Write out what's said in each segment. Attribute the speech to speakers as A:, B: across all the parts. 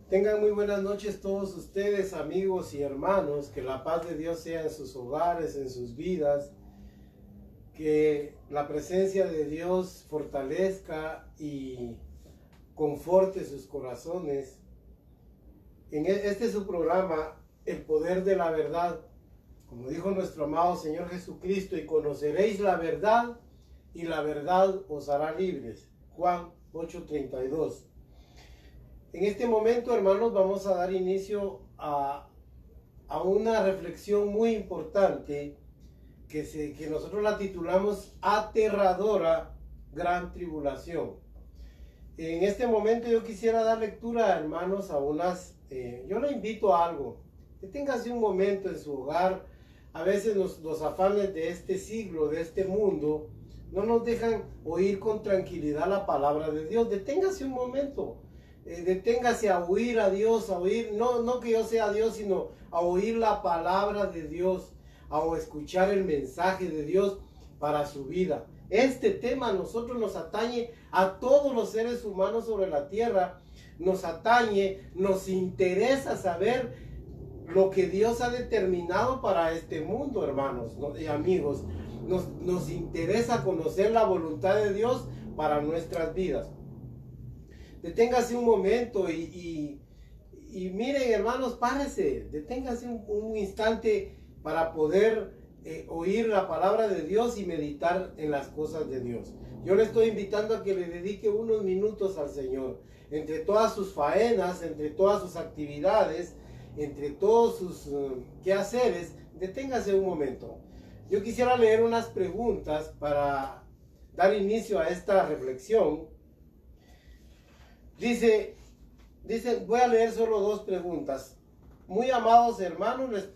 A: Tengan muy buenas noches todos ustedes, amigos y hermanos. Que la paz de Dios sea en sus hogares, en sus vidas. Que la presencia de Dios fortalezca y conforte sus corazones. Este es su programa, El Poder de la Verdad. Como dijo nuestro amado Señor Jesucristo, y conoceréis la verdad, y la verdad os hará libres. Juan 8:32. En este momento, hermanos, vamos a dar inicio a una reflexión muy importante que nosotros la titulamos Aterradora Gran Tribulación. En este momento yo quisiera dar lectura, hermanos, a yo le invito a algo. Deténgase un momento en su hogar. A veces los afanes de este siglo, de este mundo, no nos dejan oír con tranquilidad la palabra de Dios. Deténgase un momento. Deténgase a oír a Dios, a oír, no que yo sea Dios, sino a oír la palabra de Dios, a escuchar el mensaje de Dios para su vida. Este tema a nosotros nos atañe a todos los seres humanos sobre la tierra, nos atañe, nos interesa saber lo que Dios ha determinado para este mundo, hermanos y amigos. Nos interesa conocer la voluntad de Dios para nuestras vidas. Deténgase un momento y miren, hermanos, párese, deténgase un instante para poder oír la palabra de Dios y meditar en las cosas de Dios. Yo le estoy invitando a que le dedique unos minutos al Señor, entre todas sus faenas, entre todas sus actividades, entre todos sus quehaceres. Deténgase un momento. Yo quisiera leer unas preguntas para dar inicio a esta reflexión. Dice, voy a leer solo dos preguntas. Muy amados hermanos,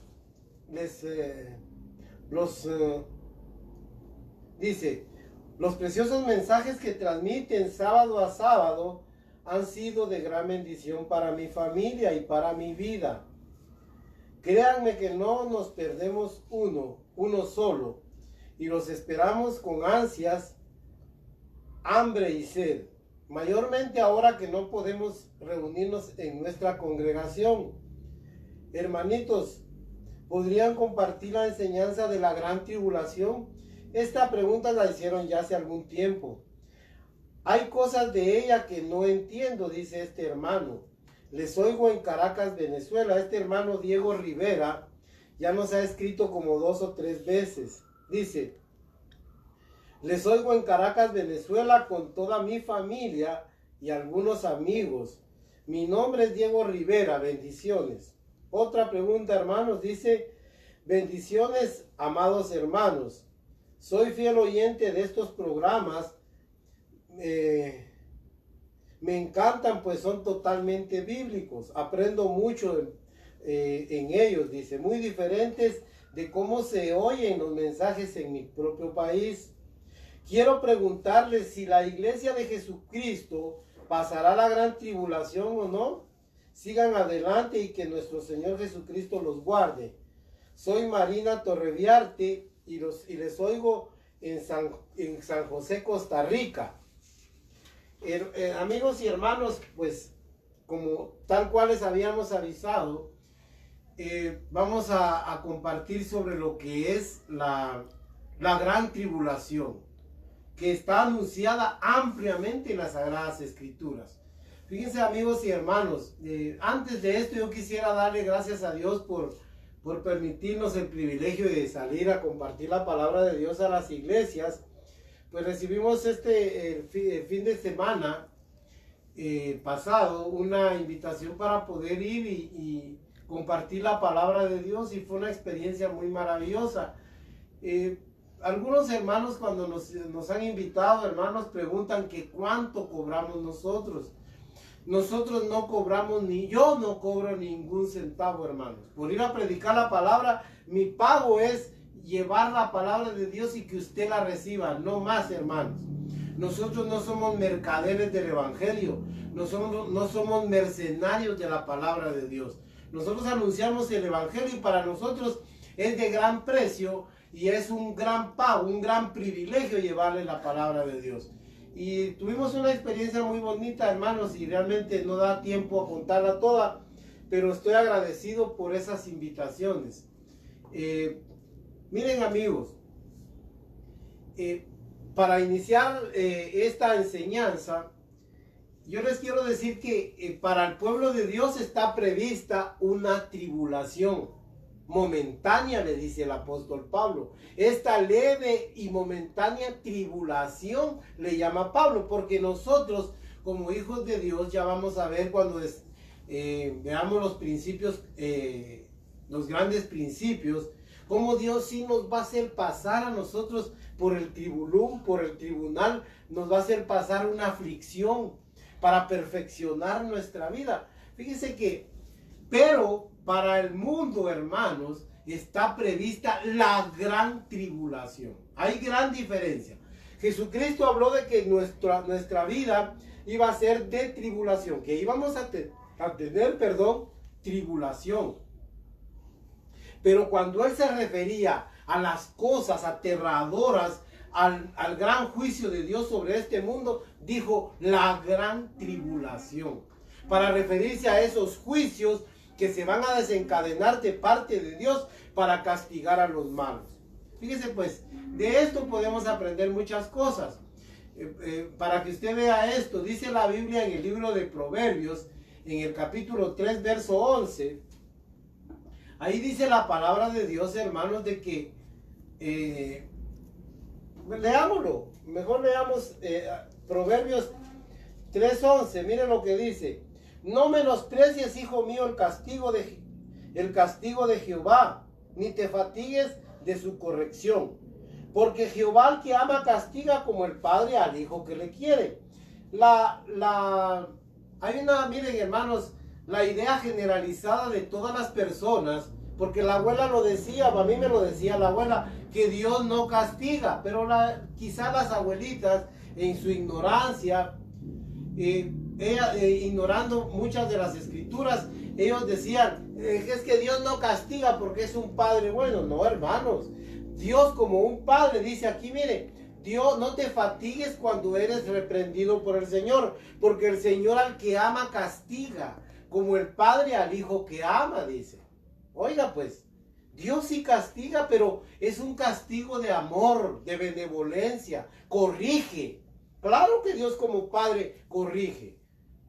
A: dice, los preciosos mensajes que transmiten sábado a sábado han sido de gran bendición para mi familia y para mi vida. Créanme que no nos perdemos uno solo, y los esperamos con ansias, hambre y sed. Mayormente ahora que no podemos reunirnos en nuestra congregación. Hermanitos, ¿podrían compartir la enseñanza de la gran tribulación? Esta pregunta la hicieron ya hace algún tiempo. Hay cosas de ella que no entiendo, dice este hermano. Les oigo en Caracas, Venezuela. Este hermano Diego Rivera ya nos ha escrito como 2 o 3 veces. Dice: les oigo en Caracas, Venezuela, con toda mi familia y algunos amigos. Mi nombre es Diego Rivera, bendiciones. Otra pregunta, hermanos, dice: bendiciones, amados hermanos. Soy fiel oyente de estos programas. Me encantan, pues son totalmente bíblicos. Aprendo mucho en ellos, dice, muy diferentes de cómo se oyen los mensajes en mi propio país. Quiero preguntarles si la iglesia de Jesucristo pasará la gran tribulación o no. Sigan adelante y que nuestro Señor Jesucristo los guarde. Soy Marina Torreviarte y les oigo en San José, Costa Rica. Amigos y hermanos, pues como tal cual les habíamos avisado, vamos a compartir sobre lo que es la gran tribulación, que está anunciada ampliamente en las Sagradas Escrituras. Fíjense, amigos y hermanos, antes de esto yo quisiera darle gracias a Dios por permitirnos el privilegio de salir a compartir la palabra de Dios a las iglesias. Pues recibimos el fin de semana pasado una invitación para poder ir y compartir la palabra de Dios, y fue una experiencia muy maravillosa. Algunos hermanos, cuando nos han invitado, hermanos, preguntan que cuánto cobramos nosotros. Nosotros no cobramos, yo no cobro ningún centavo, hermanos. Por ir a predicar la palabra, mi pago es llevar la palabra de Dios y que usted la reciba, no más, hermanos. Nosotros no somos mercaderes del evangelio, no somos mercenarios de la palabra de Dios. Nosotros anunciamos el evangelio y para nosotros es de gran precio y es un gran pago, un gran privilegio llevarle la palabra de Dios. Y tuvimos una experiencia muy bonita, hermanos, y realmente no da tiempo a contarla toda, pero estoy agradecido por esas invitaciones. Miren, amigos, para iniciar esta enseñanza, yo les quiero decir que para el pueblo de Dios está prevista una tribulación momentánea, le dice el apóstol Pablo. Esta leve y momentánea tribulación le llama Pablo, porque nosotros como hijos de Dios, ya vamos a ver cuando veamos los principios, los grandes principios, cómo Dios sí nos va a hacer pasar a nosotros por el tribunal, nos va a hacer pasar una aflicción para perfeccionar nuestra vida. Fíjense que, pero para el mundo, hermanos, está prevista la gran tribulación. Hay gran diferencia. Jesucristo habló de que nuestra vida iba a ser de tribulación, que íbamos a tener, tribulación. Pero cuando Él se refería a las cosas aterradoras, al gran juicio de Dios sobre este mundo, dijo la gran tribulación, para referirse a esos juicios que se van a desencadenar de parte de Dios para castigar a los malos. Fíjese pues, de esto podemos aprender muchas cosas. Para que usted vea esto, dice la Biblia en el libro de Proverbios, en el capítulo 3, verso 11, ahí dice la palabra de Dios, hermanos, de que, leámoslo, mejor leamos Proverbios 3:11, miren lo que dice: no menosprecies, hijo mío, el castigo de Jehová, ni te fatigues de su corrección, porque Jehová al que ama castiga como el padre al hijo que le quiere. Hay una, miren, hermanos, la idea generalizada de todas las personas, porque la abuela lo decía, a mí me lo decía la abuela, que Dios no castiga, pero quizás las abuelitas en su ignorancia, ignorando muchas de las escrituras, ellos decían, es que Dios no castiga porque es un padre bueno. No, hermanos, Dios como un padre dice aquí, mire, Dios, no te fatigues cuando eres reprendido por el Señor, porque el Señor al que ama castiga, como el padre al hijo que ama, dice. Oiga pues, Dios sí castiga, pero es un castigo de amor, de benevolencia, corrige. Claro que Dios como padre corrige.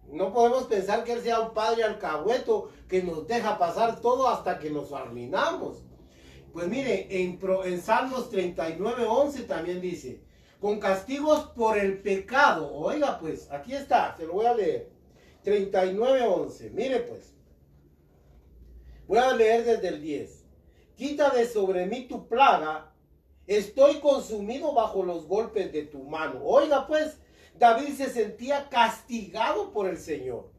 A: No podemos pensar que Él sea un padre alcahueto que nos deja pasar todo hasta que nos arruinamos. Pues mire, en Salmos 39:11 también dice, con castigos por el pecado. Oiga pues, aquí está, se lo voy a leer. 39:11, mire pues. Voy a leer desde el 10. Quita de sobre mí tu plaga, estoy consumido bajo los golpes de tu mano. Oiga pues, David se sentía castigado por el Señor.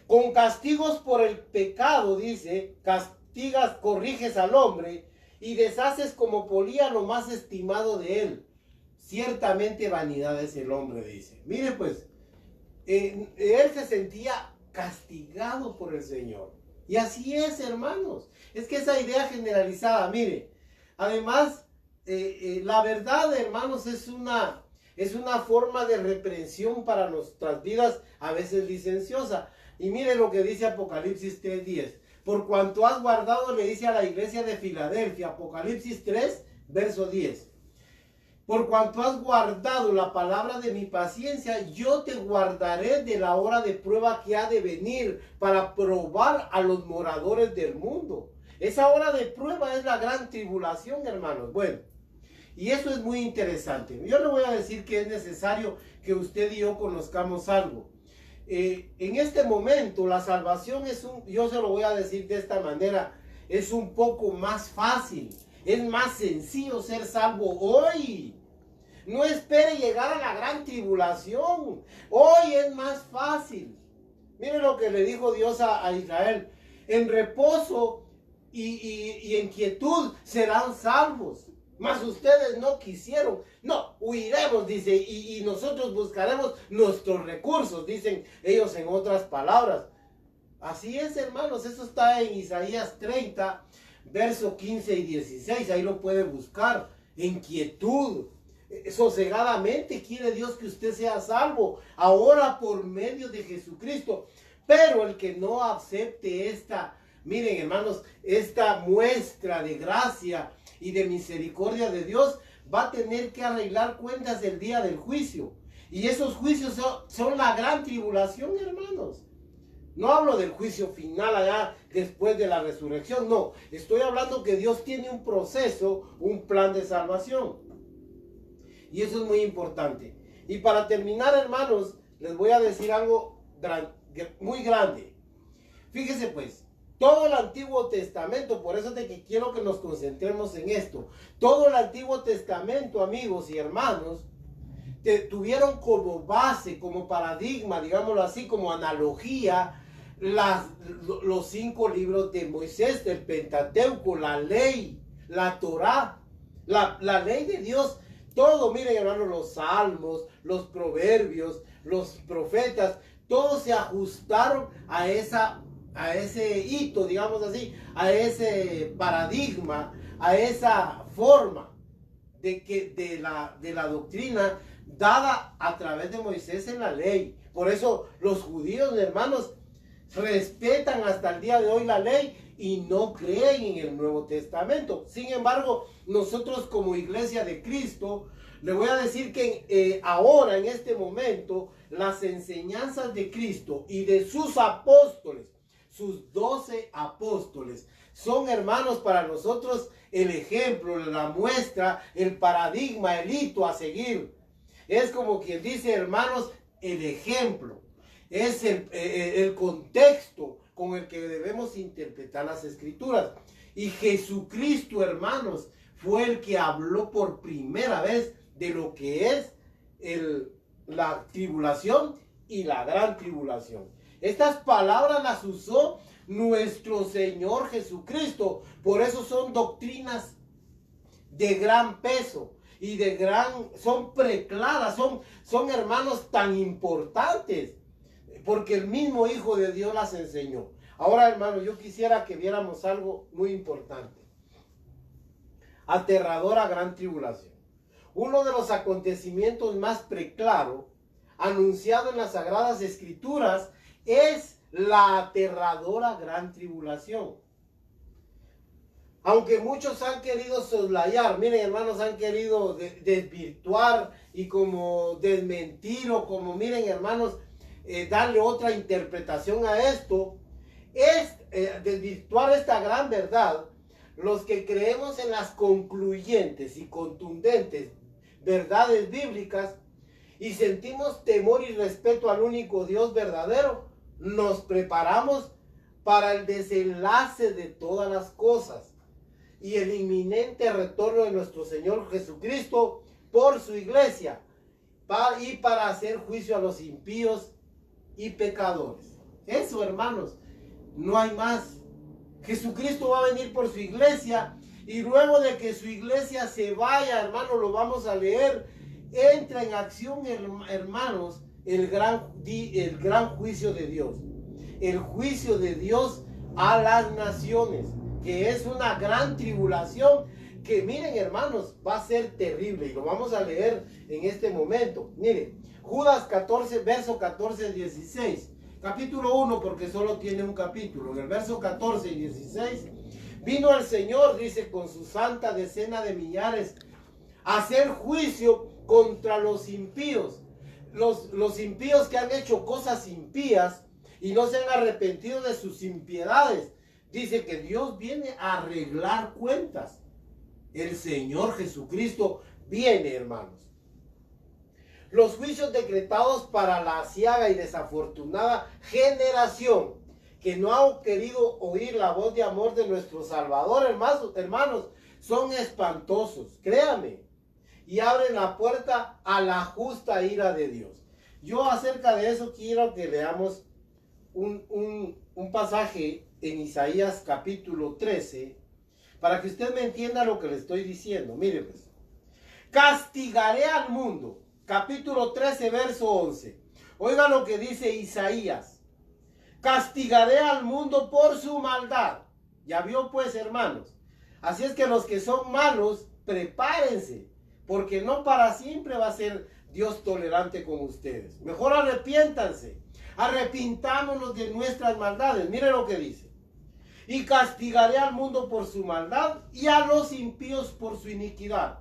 A: Con castigos por el pecado, dice, castigas, corriges al hombre y deshaces como polía lo más estimado de él. Ciertamente vanidad es el hombre, dice. Mire pues, él se sentía castigado por el Señor. Y así es, hermanos. Es que esa idea generalizada, mire, además, la verdad, hermanos, es una forma de reprensión para nuestras vidas, a veces licenciosa. Y mire lo que dice Apocalipsis 3:10. Por cuanto has guardado, le dice a la iglesia de Filadelfia, Apocalipsis 3, verso 10. Por cuanto has guardado la palabra de mi paciencia, yo te guardaré de la hora de prueba que ha de venir para probar a los moradores del mundo. Esa hora de prueba es la gran tribulación, hermanos. Bueno, y eso es muy interesante. Yo le voy a decir que es necesario que usted y yo conozcamos algo. En este momento la salvación yo se lo voy a decir de esta manera, es un poco más fácil. Es más sencillo ser salvo hoy. No espere llegar a la gran tribulación. Hoy es más fácil. Mire lo que le dijo Dios a Israel. En reposo y en quietud serán salvos. Mas ustedes no quisieron. No, huiremos, dice, y nosotros buscaremos nuestros recursos, dicen ellos en otras palabras. Así es, hermanos, eso está en Isaías 30, verso 15 y 16, ahí lo puede buscar, en quietud. sosegadamente quiere Dios que usted sea salvo, ahora por medio de Jesucristo. Pero el que no acepte esta, miren hermanos, esta muestra de gracia y de misericordia de Dios, va a tener que arreglar cuentas el día del juicio. Y esos juicios son la gran tribulación, hermanos. No hablo del juicio final allá después de la resurrección, no. Estoy hablando que Dios tiene un proceso, un plan de salvación. Y eso es muy importante. Y para terminar, hermanos, les voy a decir algo muy grande. Fíjese pues, todo el Antiguo Testamento, por eso es de que quiero que nos concentremos en esto. Todo el Antiguo Testamento, amigos y hermanos, tuvieron como base, como paradigma, digámoslo así, como analogía, los 5 libros de Moisés, el Pentateuco, la ley, la Torá, la ley de Dios. Todo, miren hermanos, los salmos, los proverbios, los profetas, todos se ajustaron a ese hito, digamos así, a ese paradigma, a esa forma de la doctrina dada a través de Moisés en la ley. Por eso los judíos, hermanos, respetan hasta el día de hoy la ley y no creen en el Nuevo Testamento. Sin embargo, nosotros como Iglesia de Cristo, le voy a decir que ahora, en este momento, las enseñanzas de Cristo y de sus apóstoles, sus 12 apóstoles, son, hermanos, para nosotros el ejemplo, la muestra, el paradigma, el hito a seguir. Es como quien dice, hermanos, el ejemplo. Es el contexto con el que debemos interpretar las Escrituras. Y Jesucristo, hermanos, fue el que habló por primera vez de lo que es la tribulación y la gran tribulación. Estas palabras las usó nuestro Señor Jesucristo. Por eso son doctrinas de gran peso y son preclaras, son hermanos tan importantes, porque el mismo Hijo de Dios las enseñó. Ahora, hermanos, yo quisiera que viéramos algo muy importante. Aterradora gran tribulación. Uno de los acontecimientos más preclaros, anunciado en las Sagradas Escrituras, es la aterradora gran tribulación. Aunque muchos han querido soslayar, miren hermanos, han querido desvirtuar y como desmentir o como, miren hermanos, darle otra interpretación a esto, es desvirtuar esta gran verdad. Los que creemos en las concluyentes y contundentes verdades bíblicas y sentimos temor y respeto al único Dios verdadero, nos preparamos para el desenlace de todas las cosas y el inminente retorno de nuestro Señor Jesucristo por su iglesia y para hacer juicio a los impíos y pecadores. Eso, hermanos, no hay más. Jesucristo va a venir por su iglesia y luego de que su iglesia se vaya, hermanos, lo vamos a leer, entra en acción, hermanos, el gran juicio de Dios. El juicio de Dios a las naciones, que es una gran tribulación que, miren hermanos, va a ser terrible y lo vamos a leer en este momento. Miren, Judas 14, verso 14 y 16. Capítulo 1, porque solo tiene un capítulo. En el verso 14 y 16, vino el Señor, dice, con su santa decena de millares, a hacer juicio contra los impíos. Los impíos que han hecho cosas impías y no se han arrepentido de sus impiedades. Dice que Dios viene a arreglar cuentas. El Señor Jesucristo viene, hermanos. Los juicios decretados para la aciaga y desafortunada generación que no ha querido oír la voz de amor de nuestro Salvador, hermanos, son espantosos, créame, y abren la puerta a la justa ira de Dios. Yo acerca de eso quiero que leamos un pasaje en Isaías capítulo 13, para que usted me entienda lo que le estoy diciendo. Mire pues, castigaré al mundo. Capítulo 13, verso 11. Oiga lo que dice Isaías. Castigaré al mundo por su maldad. Ya vio pues, hermanos. Así es que los que son malos, prepárense. porque no para siempre va a ser Dios tolerante con ustedes. Mejor arrepiéntanse, arrepintámonos de nuestras maldades. Mire lo que dice. Y castigaré al mundo por su maldad y a los impíos por su iniquidad.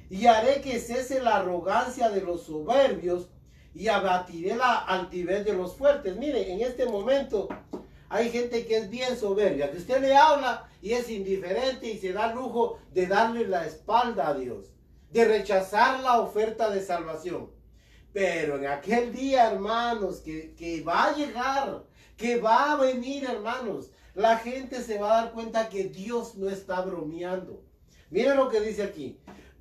A: Y haré que cese la arrogancia de los soberbios y abatiré la altivez de los fuertes. Mire, en este momento hay gente que es bien soberbia, que usted le habla y es indiferente y se da el lujo de darle la espalda a Dios, de rechazar la oferta de salvación. Pero en aquel día, hermanos, que va a llegar, que va a venir, hermanos, la gente se va a dar cuenta que Dios no está bromeando. Miren lo que dice aquí.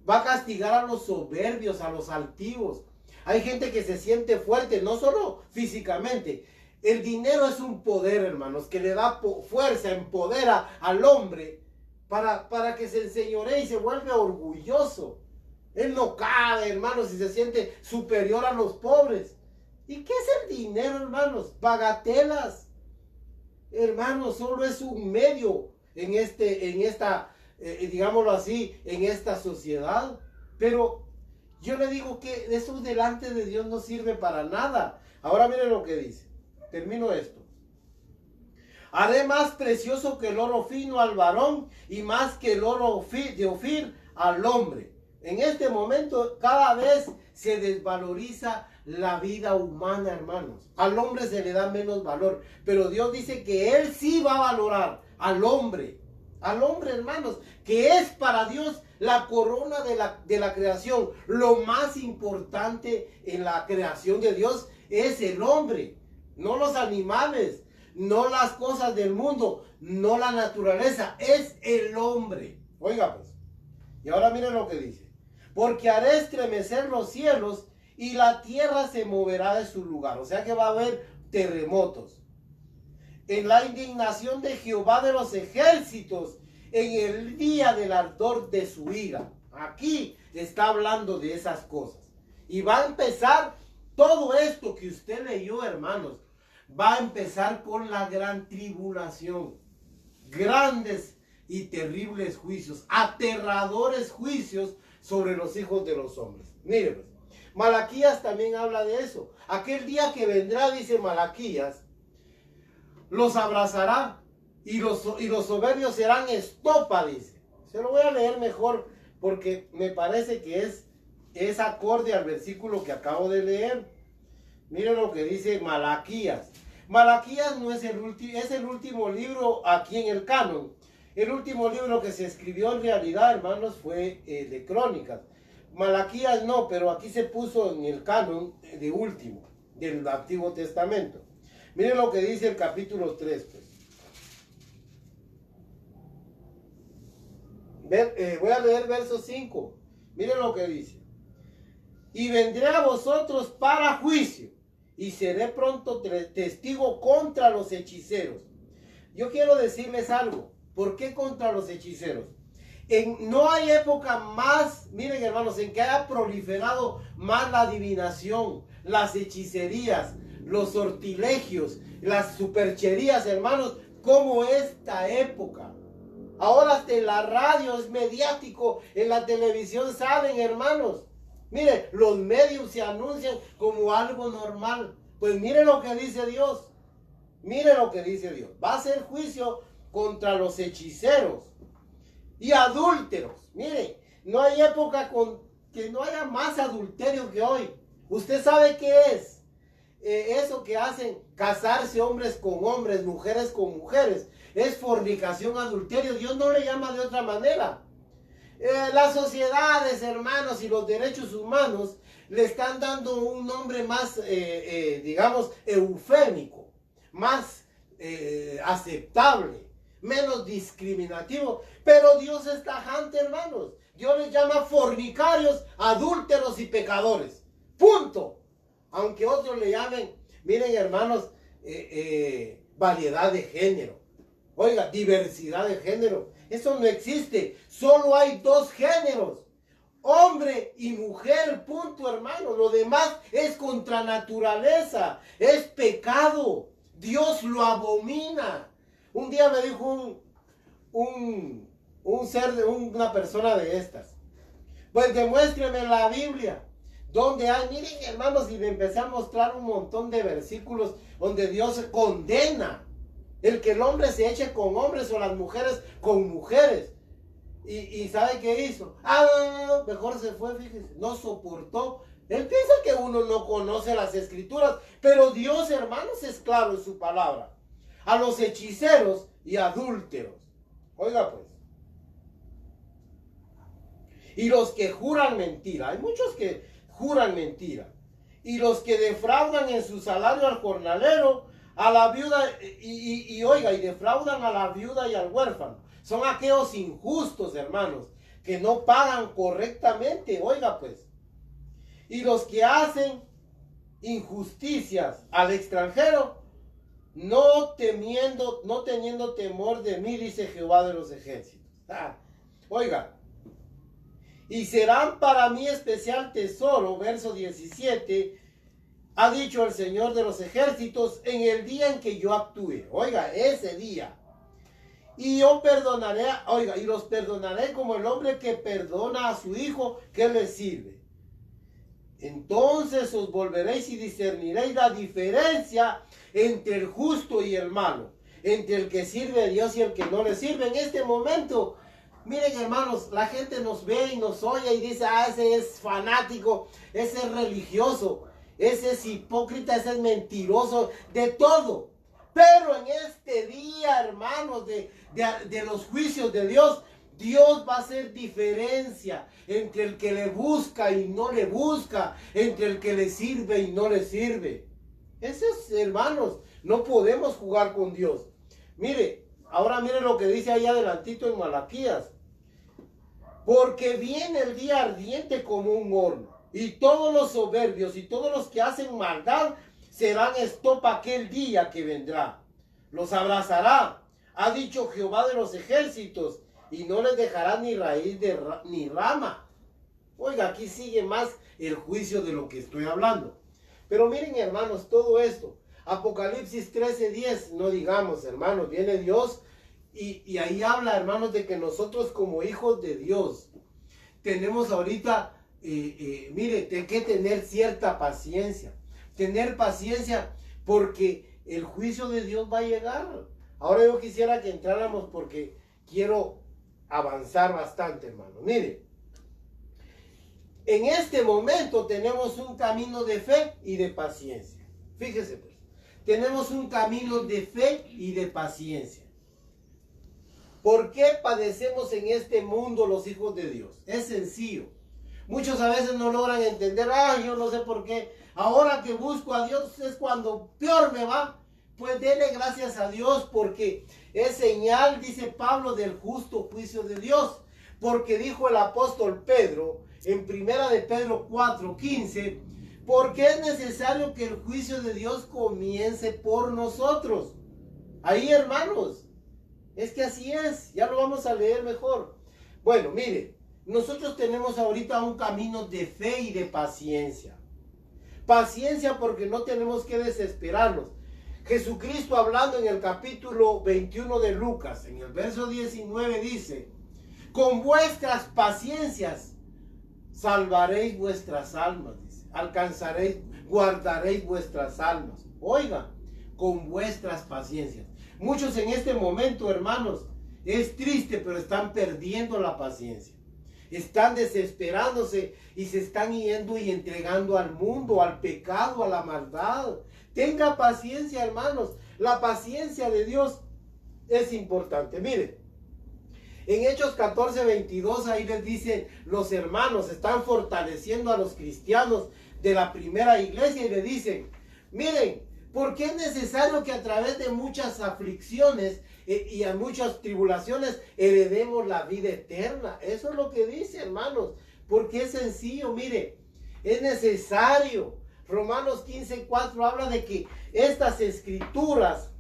A: Va a castigar a los soberbios, a los altivos. Hay gente que se siente fuerte, no solo físicamente. El dinero es un poder, hermanos, que le da fuerza, empodera al hombre para que se enseñoree y se vuelve orgulloso. Él no cabe, hermanos, y se siente superior a los pobres. ¿Y qué es el dinero, hermanos? Bagatelas. Hermanos, solo es un medio en esta digámoslo así, en esta sociedad. Pero yo le digo que eso delante de Dios no sirve para nada. Ahora miren lo que dice. Termino esto. Haré más precioso que el oro fino al varón y más que el oro de Ofir al hombre. En este momento cada vez se desvaloriza la vida humana, hermanos. Al hombre se le da menos valor. Pero Dios dice que Él sí va a valorar al hombre. Al hombre, hermanos, que es para Dios la corona de la creación. Lo más importante en la creación de Dios es el hombre, no los animales, no las cosas del mundo, no la naturaleza, es el hombre. Oiga pues, y ahora miren lo que dice. Porque haré estremecer los cielos y la tierra se moverá de su lugar. O sea que va a haber terremotos. En la indignación de Jehová de los ejércitos, en el día del ardor de su ira. Aquí está hablando de esas cosas. Y va a empezar todo esto que usted leyó, hermanos. Va a empezar con la gran tribulación. Grandes y terribles juicios, aterradores juicios sobre los hijos de los hombres. Miren, Malaquías también habla de eso. Aquel día que vendrá, dice Malaquías, los abrazará y los soberbios serán estopa, dice. Se lo voy a leer mejor porque me parece que es acorde al versículo que acabo de leer. Miren lo que dice Malaquías. Malaquías no es es el último libro aquí en el canon. El último libro que se escribió en realidad, hermanos, fue de Crónicas. Malaquías no, pero aquí se puso en el canon de último del Antiguo Testamento. Miren lo que dice el capítulo 3. Pues. Voy a leer verso 5. Miren lo que dice. Y vendré a vosotros para juicio, y seré pronto testigo contra los hechiceros. Yo quiero decirles algo. ¿Por qué contra los hechiceros? No hay época más, miren hermanos, en que haya proliferado más la adivinación, las hechicerías, los sortilegios, las supercherías, hermanos, como esta época. Ahora hasta en la radio es mediático, en la televisión salen, hermanos. Mire, los medios se anuncian como algo normal. Pues mire lo que dice Dios. Mire lo que dice Dios. Va a ser juicio contra los hechiceros y adúlteros. Mire, no hay época que no haya más adulterio que hoy. ¿Usted sabe qué es? Eso que hacen, casarse hombres con hombres, mujeres con mujeres. Es fornicación, adulterio. Dios no le llama de otra manera. Las sociedades, hermanos, y los derechos humanos le están dando un nombre más, digamos, eufémico, más aceptable, menos discriminativo. Pero Dios es tajante, hermanos. Dios les llama fornicarios, adúlteros y pecadores. Punto. Aunque otros le llamen, miren, hermanos, variedad de género. Oiga, diversidad de género. Eso no existe. Solo hay dos géneros. Hombre y mujer, punto, hermano. Lo demás es contra naturaleza. Es pecado. Dios lo abomina. Un día me dijo una persona de estas. Pues demuéstreme en la Biblia. Donde hay, miren hermanos, y le empecé a mostrar un montón de versículos donde Dios condena el que el hombre se eche con hombres o las mujeres con mujeres. Y ¿sabe qué hizo? Mejor se fue, fíjese, no soportó. Él piensa que uno no conoce las escrituras, pero Dios, hermanos, es claro en su palabra. A los hechiceros y adúlteros. Oiga pues. Y los que juran mentira. Hay muchos que juran mentira. Y los que defraudan en su salario al jornalero, a la viuda, oiga, y defraudan a la viuda y al huérfano. Son aquellos injustos, hermanos, que no pagan correctamente. Oiga pues. Y los que hacen injusticias al extranjero, no teniendo temor de mí, dice Jehová de los ejércitos. Oiga. Y serán para mí especial tesoro, verso 17, ha dicho el Señor de los ejércitos, en el día en que yo actúe. Oiga, ese día. Y yo perdonaré, oiga, y los perdonaré como el hombre que perdona a su hijo que le sirve. Entonces os volveréis y discerniréis la diferencia entre el justo y el malo, entre el que sirve a Dios y el que no le sirve. En este momento, miren hermanos, la gente nos ve y nos oye y dice, ese es fanático, ese es religioso, ese es hipócrita, ese es mentiroso, de todo. Pero en este día, hermanos, de los juicios de Dios, Dios va a hacer diferencia entre el que le busca y no le busca, entre el que le sirve y no le sirve. Eso es, hermanos, no podemos jugar con Dios. Mire, ahora mire lo que dice ahí adelantito en Malaquías. Porque viene el día ardiente como un horno, y todos los soberbios y todos los que hacen maldad serán estopa aquel día que vendrá. Los abrazará, ha dicho Jehová de los ejércitos, y no les dejará ni raíz ni rama. Oiga, aquí sigue más el juicio de lo que estoy hablando. Pero miren, hermanos, todo esto. Apocalipsis 13:10, no digamos, hermanos, viene Dios y ahí habla, hermanos, de que nosotros como hijos de Dios tenemos ahorita, mire, hay que tener cierta paciencia. Tener paciencia porque el juicio de Dios va a llegar. Ahora yo quisiera que entráramos porque quiero avanzar bastante, hermano. Mire, en este momento tenemos un camino de fe y de paciencia. Fíjese pues, tenemos un camino de fe y de paciencia. ¿Por qué padecemos en este mundo los hijos de Dios? Es sencillo. Muchos a veces no logran entender, yo no sé por qué. Ahora que busco a Dios es cuando peor me va. Pues dele gracias a Dios porque es señal, dice Pablo, del justo juicio de Dios. Porque dijo el apóstol Pedro en 1 de Pedro 4:15, porque es necesario que el juicio de Dios comience por nosotros. Ahí, hermanos, es que así es, ya lo vamos a leer mejor. Bueno, mire, nosotros tenemos ahorita un camino de fe y de paciencia. Paciencia porque no tenemos que desesperarnos. Jesucristo hablando en el capítulo 21 de Lucas, en el verso 19 dice, con vuestras paciencias salvaréis vuestras almas, dice, alcanzaréis, guardaréis vuestras almas. Oiga, con vuestras paciencias. Muchos en este momento, hermanos, es triste, pero están perdiendo la paciencia. Están desesperándose y se están yendo y entregando al mundo, al pecado, a la maldad. Tenga paciencia, hermanos. La paciencia de Dios es importante. Miren, en Hechos 14:22 ahí les dicen, los hermanos están fortaleciendo a los cristianos de la primera iglesia y le dicen, miren, porque es necesario que a través de muchas aflicciones y a muchas tribulaciones heredemos la vida eterna. Eso es lo que dice, hermanos, porque es sencillo, mire, es necesario. Romanos 15:4 habla de que estas escrituras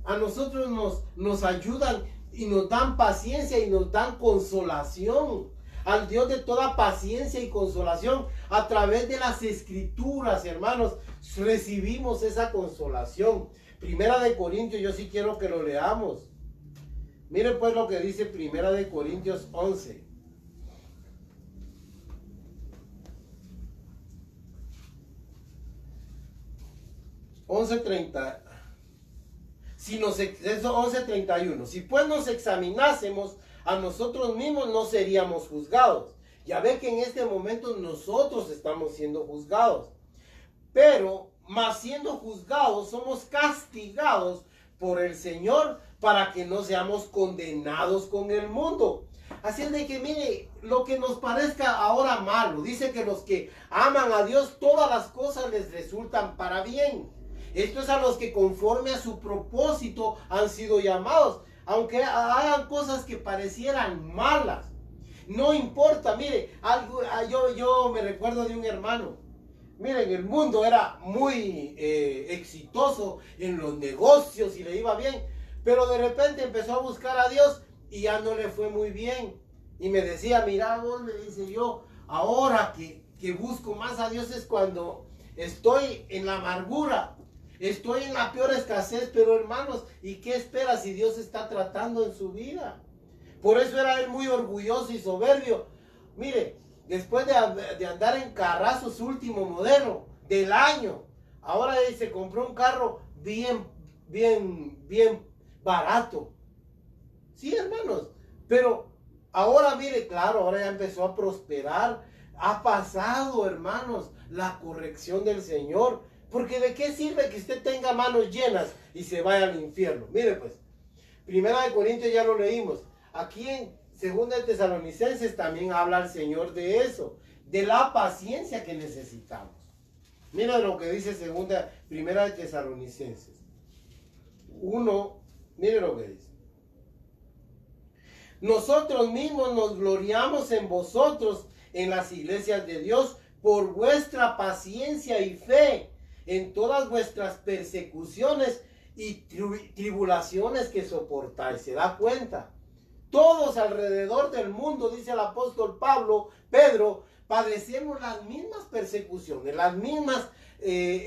A: a nosotros nos ayudan y nos dan paciencia y nos dan consolación. Al Dios de toda paciencia y consolación, a través de las escrituras, hermanos, recibimos esa consolación. Primera de Corintios, yo sí quiero que lo leamos. Miren pues lo que dice Primera de Corintios 11. 11:30. Eso 11:31. Si pues nos examinásemos a nosotros mismos, no seríamos juzgados. Ya ve que en este momento nosotros estamos siendo juzgados. Pero, más siendo juzgados, somos castigados por el Señor para que no seamos condenados con el mundo. Así es de que, mire, lo que nos parezca ahora malo, dice que los que aman a Dios, todas las cosas les resultan para bien. Esto es a los que conforme a su propósito han sido llamados, aunque hagan cosas que parecieran malas. No importa, mire, yo me recuerdo de un hermano. Miren, el mundo era muy exitoso en los negocios y le iba bien, pero de repente empezó a buscar a Dios y ya no le fue muy bien. Y me decía, mira vos, me dice yo, ahora que busco más a Dios es cuando estoy en la amargura, estoy en la peor escasez, pero hermanos, ¿y qué espera si Dios está tratando en su vida? Por eso era él muy orgulloso y soberbio. Mire, después de andar en carrazos último modelo del año, ahora él se compró un carro bien barato. Sí, hermanos, pero ahora mire, claro, ahora ya empezó a prosperar. Ha pasado, hermanos, la corrección del Señor. Porque ¿de qué sirve que usted tenga manos llenas y se vaya al infierno? Mire pues, 1 Corintios ya lo leímos. Aquí en 2 Tesalonicenses también habla el Señor de eso, de la paciencia que necesitamos. Mira lo que dice 1 Tesalonicenses 1, mire lo que dice. Nosotros mismos nos gloriamos en vosotros, en las iglesias de Dios, por vuestra paciencia y fe, en todas vuestras persecuciones y tribulaciones que soportáis. ¿Se da cuenta? Todos alrededor del mundo, dice el apóstol Pedro, padecemos las mismas persecuciones,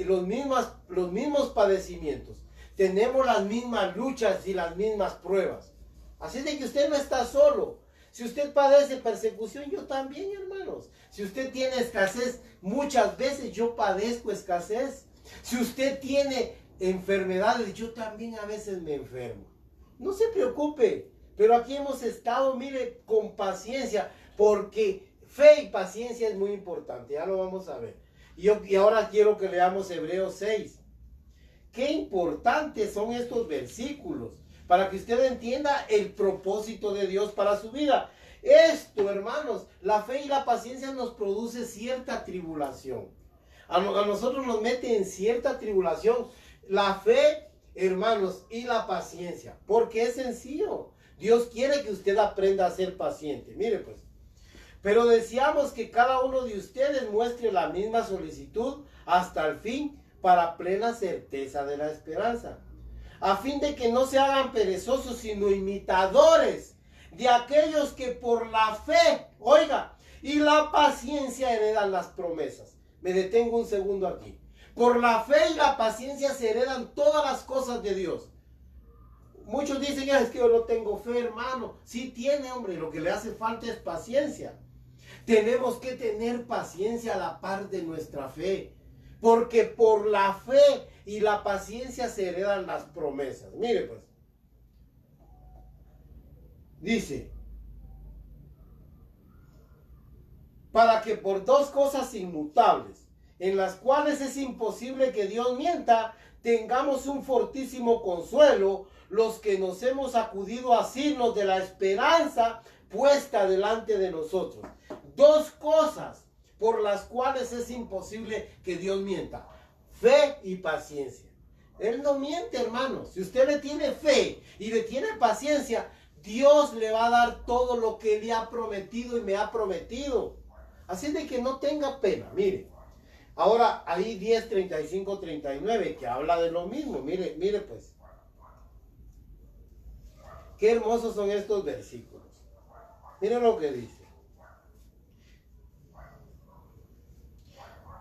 A: los mismos padecimientos. Tenemos las mismas luchas y las mismas pruebas. Así de que usted no está solo. Si usted padece persecución, yo también, hermanos. Si usted tiene escasez, muchas veces yo padezco escasez. Si usted tiene enfermedades, yo también a veces me enfermo. No se preocupe, pero aquí hemos estado, mire, con paciencia, porque fe y paciencia es muy importante. Ya lo vamos a ver. Y ahora quiero que leamos Hebreos 6. Qué importantes son estos versículos, para que usted entienda el propósito de Dios para su vida. Esto, hermanos, la fe y la paciencia nos produce cierta tribulación. A nosotros nos mete en cierta tribulación la fe, hermanos, y la paciencia, porque es sencillo. Dios quiere que usted aprenda a ser paciente. Mire pues, pero deseamos que cada uno de ustedes muestre la misma solicitud hasta el fin, para plena certeza de la esperanza, a fin de que no se hagan perezosos, sino imitadores de aquellos que por la fe, oiga, y la paciencia heredan las promesas. Me detengo un segundo aquí. Por la fe y la paciencia se heredan todas las cosas de Dios. Muchos dicen, es que yo no tengo fe, hermano. Sí tiene, hombre, lo que le hace falta es paciencia. Tenemos que tener paciencia a la par de nuestra fe, porque por la fe y la paciencia se heredan las promesas. Mire pues, dice, para que por dos cosas inmutables, en las cuales es imposible que Dios mienta, tengamos un fortísimo consuelo, los que nos hemos acudido a asirnos de la esperanza puesta delante de nosotros. Dos cosas por las cuales es imposible que Dios mienta: fe y paciencia. Él no miente, hermanos. Si usted le tiene fe y le tiene paciencia, Dios le va a dar todo lo que le ha prometido y me ha prometido. Así de que no tenga pena. Mire, ahora ahí 10:35-39, que habla de lo mismo. Mire pues, qué hermosos son estos versículos. Mire lo que dice.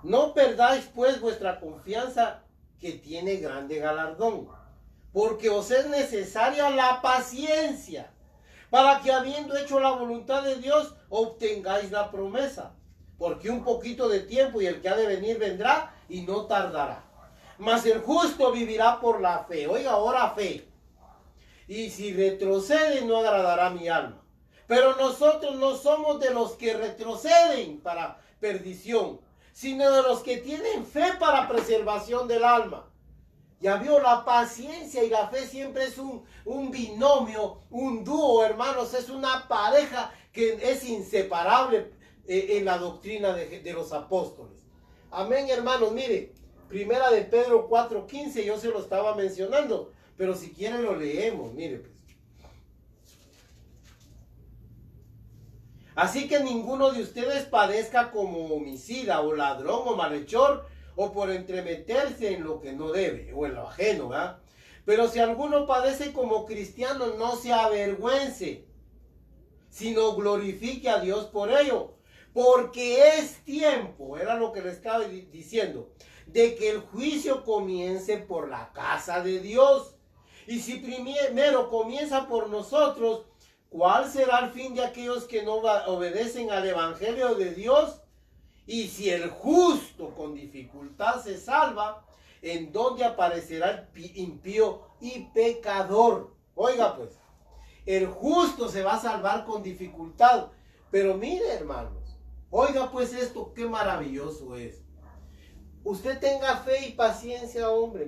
A: No perdáis pues vuestra confianza, que tiene grande galardón, porque os es necesaria la paciencia, para que habiendo hecho la voluntad de Dios, obtengáis la promesa. Porque un poquito de tiempo y el que ha de venir vendrá y no tardará. Mas el justo vivirá por la fe. Oiga, ahora fe. Y si retrocede, no agradará mi alma. Pero nosotros no somos de los que retroceden para perdición, sino de los que tienen fe para preservación del alma. Ya vio, la paciencia y la fe siempre es un binomio, un dúo, hermanos, es una pareja que es inseparable en la doctrina de los apóstoles. Amén, hermanos. Mire, primera de Pedro 4:15, yo se lo estaba mencionando, pero si quieren lo leemos, mire pues. Así que ninguno de ustedes padezca como homicida o ladrón o malhechor o por entremeterse en lo que no debe o en lo ajeno, ¿verdad? Pero si alguno padece como cristiano, no se avergüence, sino glorifique a Dios por ello. Porque es tiempo, era lo que le estaba diciendo, de que el juicio comience por la casa de Dios. Y si primero comienza por nosotros, ¿cuál será el fin de aquellos que no obedecen al Evangelio de Dios? Y si el justo con dificultad se salva, ¿en dónde aparecerá el impío y pecador? Oiga pues, el justo se va a salvar con dificultad. Pero mire, hermanos, oiga pues esto, qué maravilloso es. Usted tenga fe y paciencia, hombre.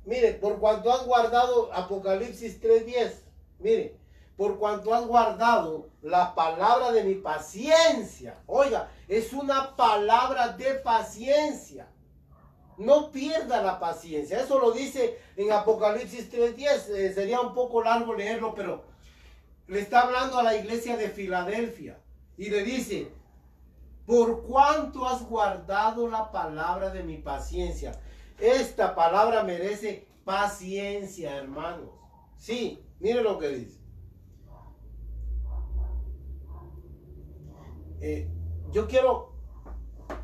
A: Mire, por cuanto has guardado Apocalipsis 3:10, mire, por cuanto has guardado la palabra de mi paciencia. Oiga, es una palabra de paciencia. No pierda la paciencia. Eso lo dice en Apocalipsis 3:10. Sería un poco largo leerlo, pero le está hablando a la iglesia de Filadelfia. Y le dice, por cuanto has guardado la palabra de mi paciencia. Esta palabra merece paciencia, hermanos. Sí, mire lo que dice. Yo quiero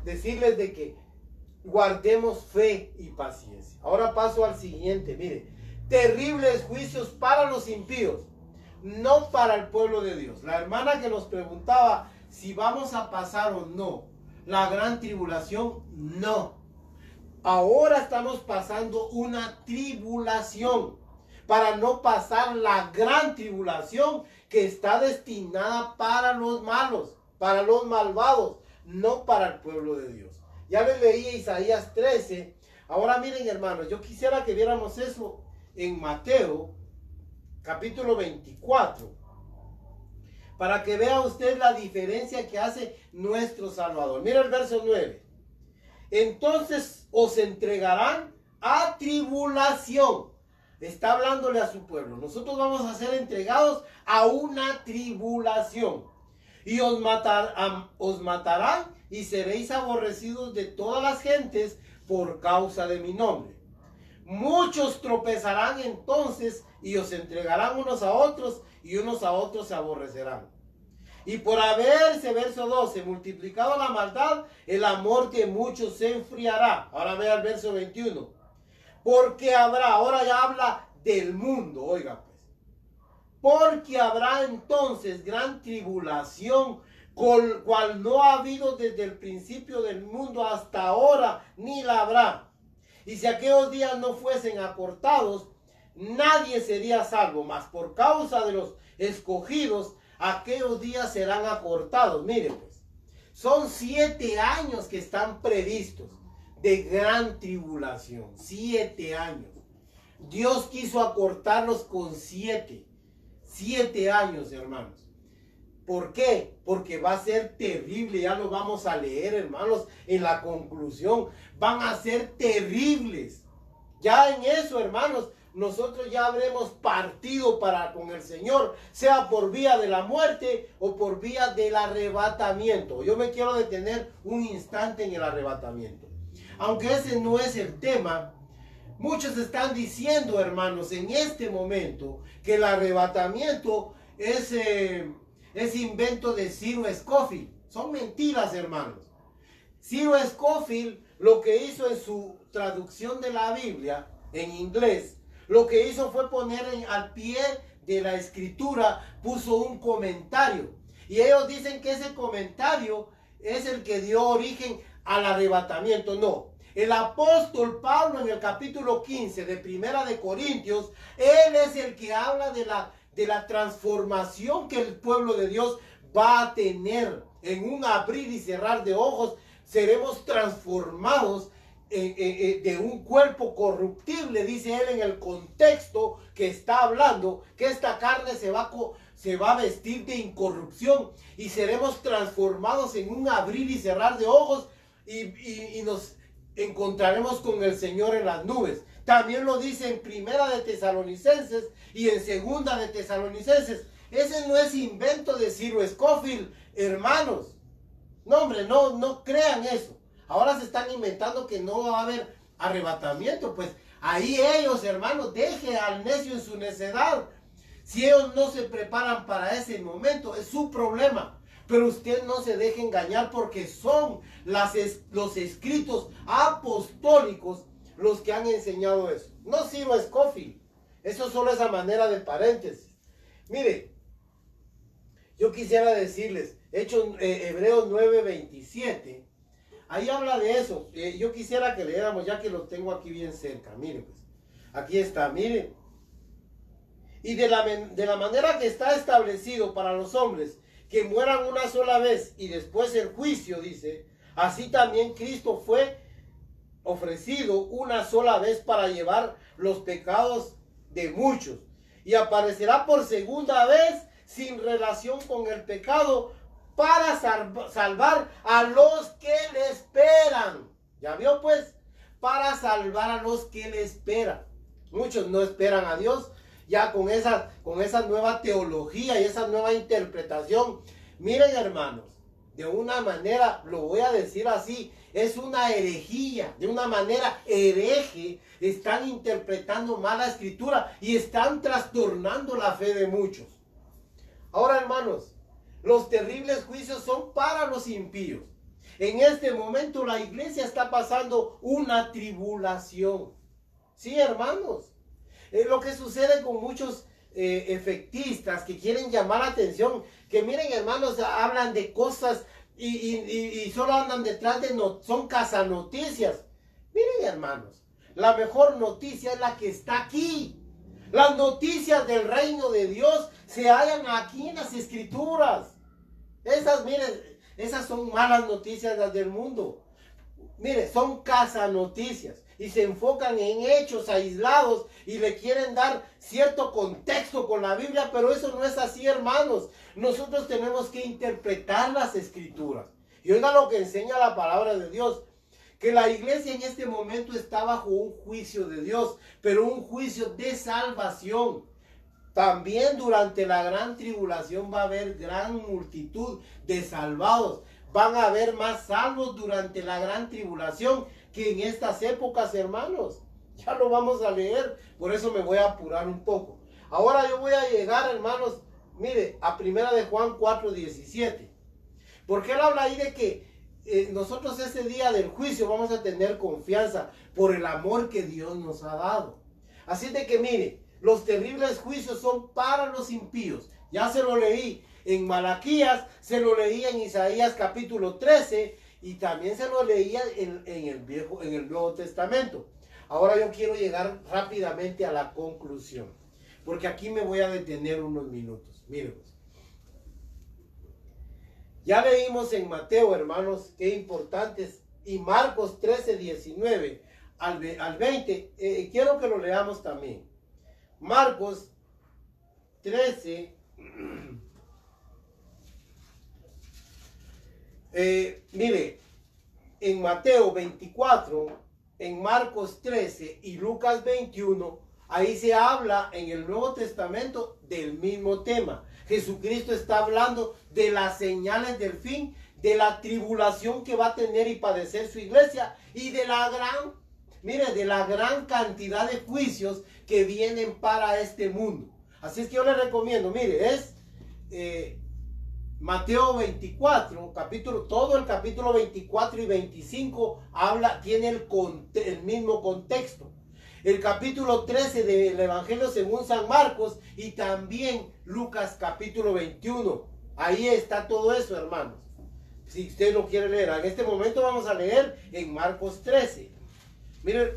A: decirles de que guardemos fe y paciencia. Ahora paso al siguiente, mire. Terribles juicios para los impíos, no para el pueblo de Dios. La hermana que nos preguntaba si vamos a pasar o no la gran tribulación, no. Ahora estamos pasando una tribulación para no pasar la gran tribulación que está destinada para los malos, para los malvados, no para el pueblo de Dios. Ya les leí Isaías 13. Ahora miren, hermanos, yo quisiera que viéramos eso en Mateo, capítulo 24, para que vea usted la diferencia que hace nuestro Salvador. Mira el verso 9. Entonces os entregarán a tribulación. Está hablándole a su pueblo. Nosotros vamos a ser entregados a una tribulación. Y os matarán y seréis aborrecidos de todas las gentes por causa de mi nombre. Muchos tropezarán entonces y os entregarán unos a otros y unos a otros se aborrecerán. Y por haberse, verso 12, multiplicado la maldad, el amor de muchos se enfriará. Ahora vea el verso 21. Porque habrá, ahora ya habla del mundo, oiga pues. Porque habrá entonces gran tribulación, cual no ha habido desde el principio del mundo hasta ahora, ni la habrá. Y si aquellos días no fuesen acortados, nadie sería salvo, mas por causa de los escogidos, aquellos días serán acortados. Mire pues, son 7 años que están previstos de gran tribulación. 7 años. Dios quiso acortarlos con 7 años, hermanos. ¿Por qué? Porque va a ser terrible. Ya lo vamos a leer, hermanos, en la conclusión. Van a ser terribles. Ya en eso, hermanos, nosotros ya habremos partido con el Señor, sea por vía de la muerte o por vía del arrebatamiento. Yo me quiero detener un instante en el arrebatamiento. Aunque ese no es el tema, muchos están diciendo, hermanos, en este momento, que el arrebatamiento es invento de Ciro Scofield. Son mentiras, hermanos. Ciro Scofield lo que hizo en su traducción de la Biblia en inglés, lo que hizo fue poner al pie de la escritura, puso un comentario. Y ellos dicen que ese comentario es el que dio origen al arrebatamiento. No, El apóstol Pablo en el capítulo 15 de Primera de Corintios, él es el que habla de la transformación que el pueblo de Dios va a tener. En un abrir y cerrar de ojos seremos transformados de un cuerpo corruptible, dice él en el contexto que está hablando, que esta carne se va a vestir de incorrupción y seremos transformados en un abrir y cerrar de ojos y nos encontraremos con el Señor en las nubes. También lo dice en Primera de Tesalonicenses y en Segunda de Tesalonicenses. Ese no es invento de Ciro Scofield, hermanos. No, hombre, no crean eso. Ahora se están inventando que no va a haber arrebatamiento. Pues ahí ellos, hermanos, deje al necio en su necedad. Si ellos no se preparan para ese momento, es su problema. Pero usted no se deje engañar porque son los escritos apostólicos los que han enseñado eso. No Ciro Scofield. Eso solo es a manera de paréntesis. Mire, yo quisiera decirles, Hebreos 9:27, ahí habla de eso. Yo quisiera que leéramos, ya que lo tengo aquí bien cerca. Mire, pues, aquí está, mire. Y de la manera que está establecido para los hombres, que mueran una sola vez y después el juicio, dice, así también Cristo fue ofrecido una sola vez para llevar los pecados de muchos. Y aparecerá por segunda vez sin relación con el pecado para salvar a los que le esperan. ¿Ya vio pues? Para salvar a los que le esperan. Muchos no esperan a Dios ya con esa nueva teología y esa nueva interpretación. Miren, hermanos, de una manera, lo voy a decir así, es una herejía, de una manera hereje, están interpretando mal la escritura y están trastornando la fe de muchos. Ahora, hermanos, los terribles juicios son para los impíos. En este momento la iglesia está pasando una tribulación. Sí, hermanos. Es lo que sucede con muchos efectistas que quieren llamar la atención. Que miren, hermanos, hablan de cosas y solo andan detrás de son cazanoticias. Miren, hermanos, la mejor noticia es la que está aquí. Las noticias del reino de Dios se hallan aquí en las escrituras. Esas, miren, esas son malas noticias las del mundo. Mire, son cazanoticias y se enfocan en hechos aislados y le quieren dar cierto contexto con la Biblia, pero eso no es así, hermanos. Nosotros tenemos que interpretar las escrituras. Y oiga lo que enseña la palabra de Dios, que la iglesia en este momento está bajo un juicio de Dios, pero un juicio de salvación. También durante la gran tribulación va a haber gran multitud de salvados. Van a haber más salvos durante la gran tribulación que en estas épocas, hermanos. Ya lo vamos a leer, por eso me voy a apurar un poco. Ahora yo voy a llegar, hermanos, mire, a Primera de Juan 4:17. Porque él habla ahí de que nosotros ese día del juicio vamos a tener confianza por el amor que Dios nos ha dado. Así de que mire, los terribles juicios son para los impíos. Ya se lo leí en Malaquías, se lo leía en Isaías capítulo 13 y también se lo leía en el Nuevo Testamento. Ahora yo quiero llegar rápidamente a la conclusión, porque aquí me voy a detener unos minutos. Miren, pues. Ya leímos en Mateo, hermanos, qué importantes, y Marcos 13:19 al 20. Quiero que lo leamos también. Marcos 13. Mire, en Mateo 24, en Marcos 13 y Lucas 21, ahí se habla en el Nuevo Testamento del mismo tema. Jesucristo está hablando de las señales del fin, de la tribulación que va a tener y padecer su iglesia y de la gran cantidad de juicios que vienen para este mundo. Así es que yo le recomiendo, mire, es Mateo 24, todo el capítulo 24 y 25 tiene el mismo contexto. El capítulo 13 del Evangelio según San Marcos y también Lucas capítulo 21. Ahí está todo eso, hermanos. Si usted lo quiere leer, en este momento vamos a leer en Marcos 13. Miren,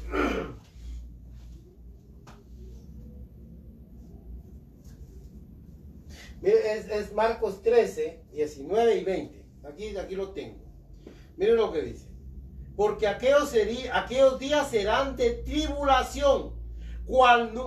A: miren, es Marcos 13, 19 y 20. Aquí lo tengo. Miren lo que dice. Porque aquellos días serán de tribulación,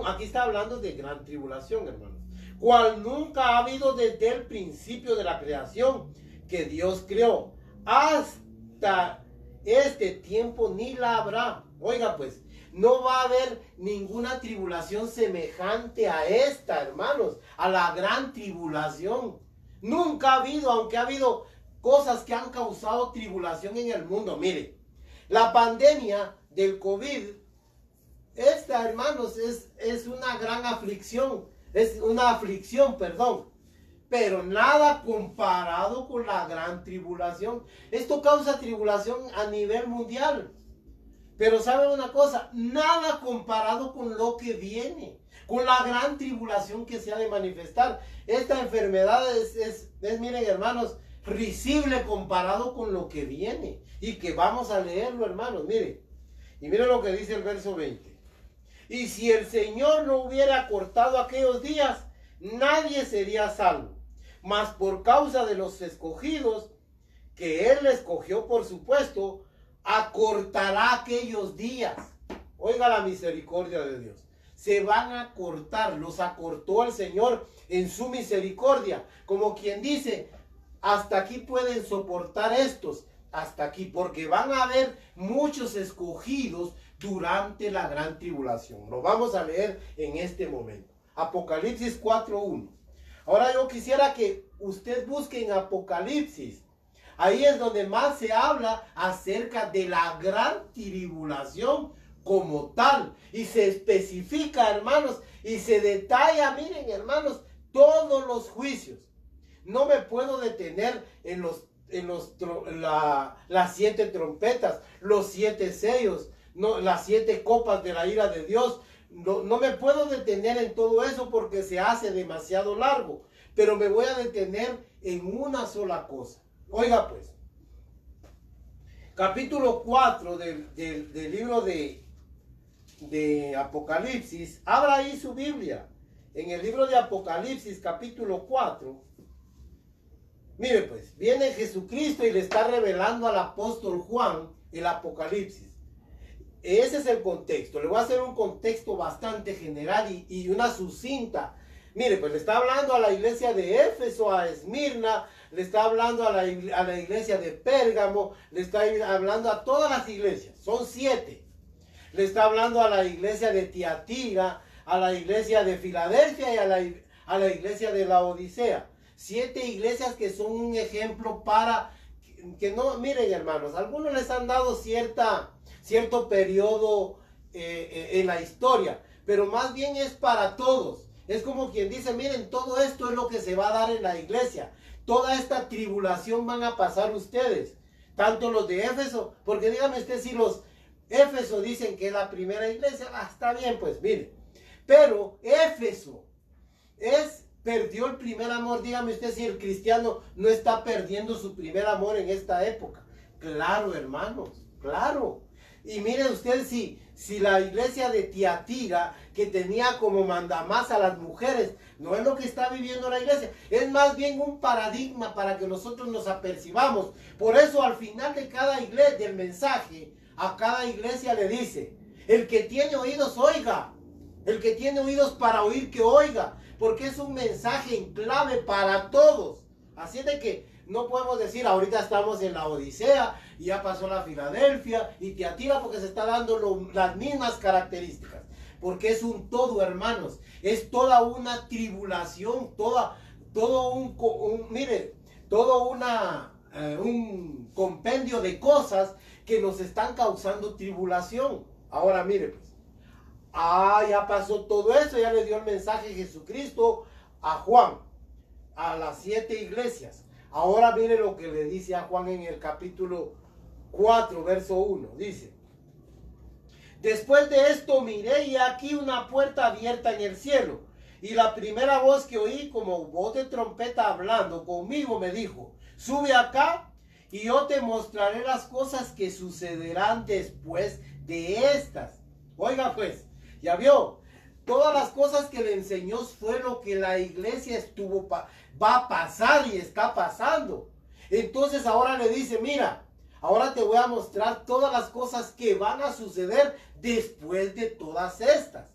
A: aquí está hablando de gran tribulación, hermanos, cual nunca ha habido desde el principio de la creación que Dios creó, hasta este tiempo ni la habrá. Oiga pues, no va a haber ninguna tribulación semejante a esta, hermanos, a la gran tribulación. Nunca ha habido, aunque ha habido cosas que han causado tribulación en el mundo. Mire, la pandemia del COVID, esta, hermanos, es una gran aflicción, perdón, pero nada comparado con la gran tribulación. Esto causa tribulación a nivel mundial, pero ¿saben una cosa? Nada comparado con lo que viene, con la gran tribulación que se ha de manifestar. Esta enfermedad miren, hermanos, risible comparado con lo que viene y que vamos a leerlo, hermanos. Miren, y miren lo que dice el verso 20. Y si el Señor no hubiera acortado aquellos días, nadie sería salvo, mas por causa de los escogidos que Él escogió, por supuesto, acortará aquellos días. Oiga la misericordia de Dios. Se van a cortar, los acortó el Señor en su misericordia, como quien dice: hasta aquí pueden soportar estos, hasta aquí, porque van a haber muchos escogidos durante la gran tribulación. Lo vamos a leer en este momento. Apocalipsis 4:1. Ahora yo quisiera que usted busque en Apocalipsis. Ahí es donde más se habla acerca de la gran tribulación como tal. Y se especifica, hermanos, y se detalla, miren, hermanos, todos los juicios. No me puedo detener en las 7 trompetas, los 7 sellos, no, las 7 copas de la ira de Dios. No me puedo detener en todo eso porque se hace demasiado largo. Pero me voy a detener en una sola cosa. Oiga pues, capítulo 4 del libro de Apocalipsis. Abra ahí su Biblia. En el libro de Apocalipsis, capítulo 4. Mire pues, viene Jesucristo y le está revelando al apóstol Juan el Apocalipsis. Ese es el contexto. Le voy a hacer un contexto bastante general y una sucinta. Mire, pues le está hablando a la iglesia de Éfeso, a Esmirna, le está hablando a la iglesia de Pérgamo, le está hablando a todas las iglesias. Son 7. Le está hablando a la iglesia de Tiatira, a la iglesia de Filadelfia y a la iglesia de Laodicea. 7 iglesias que son un ejemplo para que no, miren, hermanos, algunos les han dado cierto periodo en la historia, pero más bien es para todos. Es como quien dice: miren, todo esto es lo que se va a dar en la iglesia. Toda esta tribulación van a pasar ustedes, tanto los de Éfeso, porque dígame usted, si los Éfeso dicen que es la primera iglesia, está bien, pues mire, pero Éfeso perdió el primer amor. Dígame usted si el cristiano no está perdiendo su primer amor en esta época. Claro, hermanos, claro. Y mire usted, si la iglesia de Tiatira, que tenía como mandamás a las mujeres, no es lo que está viviendo la iglesia, es más bien un paradigma para que nosotros nos apercibamos. Por eso al final de cada iglesia, del mensaje, a cada iglesia le dice: el que tiene oídos, oiga. El que tiene oídos para oír, que oiga. Porque es un mensaje en clave para todos. Así de que no podemos decir: ahorita estamos en la Odisea y ya pasó la Filadelfia y Tiatira, porque se está dando las mismas características. Porque es un todo, hermanos. Es toda una tribulación, un compendio de cosas que nos están causando tribulación. Ahora mire pues. Ya pasó todo eso, ya le dio el mensaje Jesucristo a Juan, a las 7 iglesias. Ahora mire lo que le dice a Juan en el capítulo 4, verso 1. Dice: después de esto miré y aquí una puerta abierta en el cielo. Y la primera voz que oí, como voz de trompeta hablando conmigo, me dijo: sube acá y yo te mostraré las cosas que sucederán después de estas. Oiga pues, ya vio, todas las cosas que le enseñó fue lo que la iglesia va a pasar y está pasando. Entonces ahora le dice, mira, ahora te voy a mostrar todas las cosas que van a suceder después de todas estas.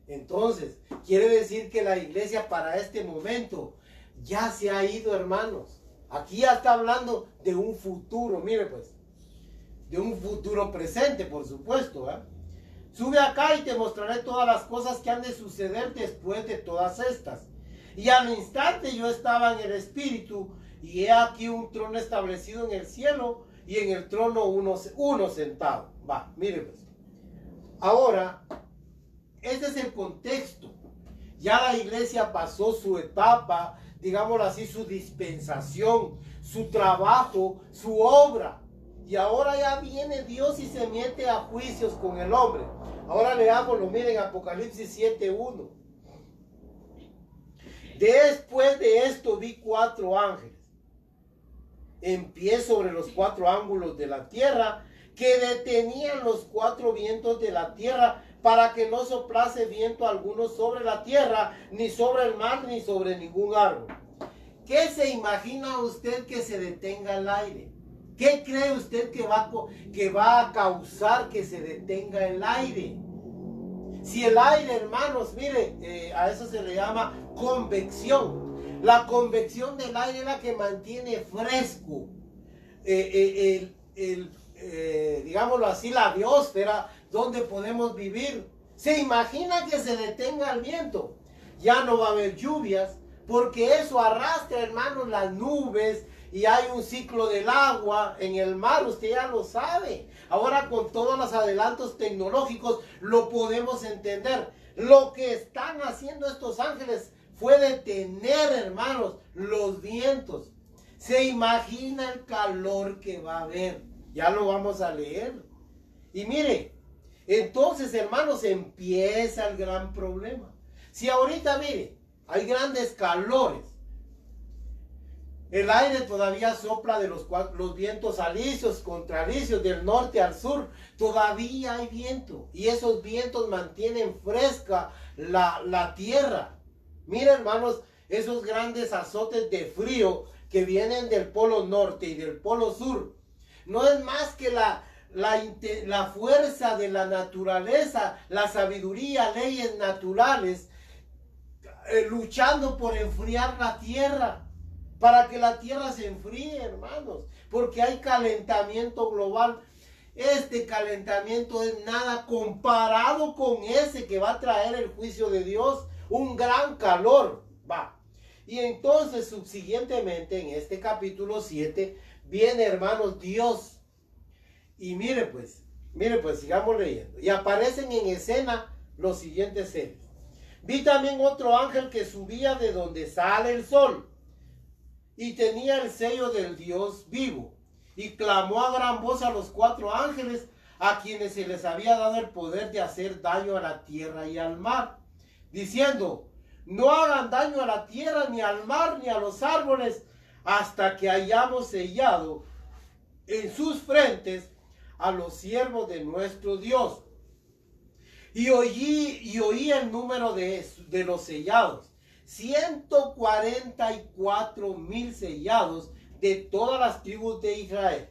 A: Entonces, quiere decir que la iglesia para este momento ya se ha ido, hermanos. Aquí ya está hablando de un futuro, mire pues, de un futuro presente, por supuesto, ¿eh? Sube acá y te mostraré todas las cosas que han de suceder después de todas estas. Y al instante yo estaba en el espíritu, y he aquí un trono establecido en el cielo, y en el trono uno sentado. Va, mire pues. Ahora, este es el contexto. Ya la iglesia pasó su etapa, digámoslo así, su dispensación, su trabajo, su obra. Y ahora ya viene Dios y se mete a juicios con el hombre. Ahora leámoslo, miren, Apocalipsis 7:1. Después de esto vi 4 ángeles en pie sobre los 4 ángulos de la tierra, que detenían los 4 vientos de la tierra, para que no soplase viento alguno sobre la tierra, ni sobre el mar, ni sobre ningún árbol. ¿Qué se imagina usted que se detenga el aire? ¿Qué cree usted que va a causar que se detenga el aire? Si el aire, hermanos, mire, a eso se le llama convección. La convección del aire es la que mantiene fresco digámoslo así, la biosfera donde podemos vivir. ¿Se imagina que se detenga el viento? Ya no va a haber lluvias, porque eso arrastra, hermanos, las nubes, y hay un ciclo del agua en el mar, usted ya lo sabe. Ahora con todos los adelantos tecnológicos lo podemos entender. Lo que están haciendo estos ángeles fue detener, hermanos, los vientos. ¿Se imagina el calor que va a haber? Ya lo vamos a leer. Y mire, entonces, hermanos, empieza el gran problema. Si ahorita, mire, hay grandes calores, el aire todavía sopla de los vientos alisios, contralisios, del norte al sur, todavía hay viento, y esos vientos mantienen fresca la tierra. Mire, hermanos, esos grandes azotes de frío que vienen del polo norte y del polo sur, no es más que la fuerza de la naturaleza, la sabiduría, leyes naturales, luchando por enfriar la tierra, para que la tierra se enfríe, hermanos, porque hay calentamiento global. Este calentamiento es nada comparado con ese que va a traer el juicio de Dios, un gran calor, va. Y entonces, subsiguientemente, en este capítulo 7, viene, hermanos, Dios. Y mire pues, sigamos leyendo. Y aparecen en escena los siguientes seres. Vi también otro ángel que subía de donde sale el sol, y tenía el sello del Dios vivo, y clamó a gran voz a los 4 ángeles, a quienes se les había dado el poder de hacer daño a la tierra y al mar, diciendo: no hagan daño a la tierra, ni al mar, ni a los árboles, hasta que hayamos sellado en sus frentes a los siervos de nuestro Dios. Y oí el número de los sellados: 144,000 sellados de todas las tribus de Israel.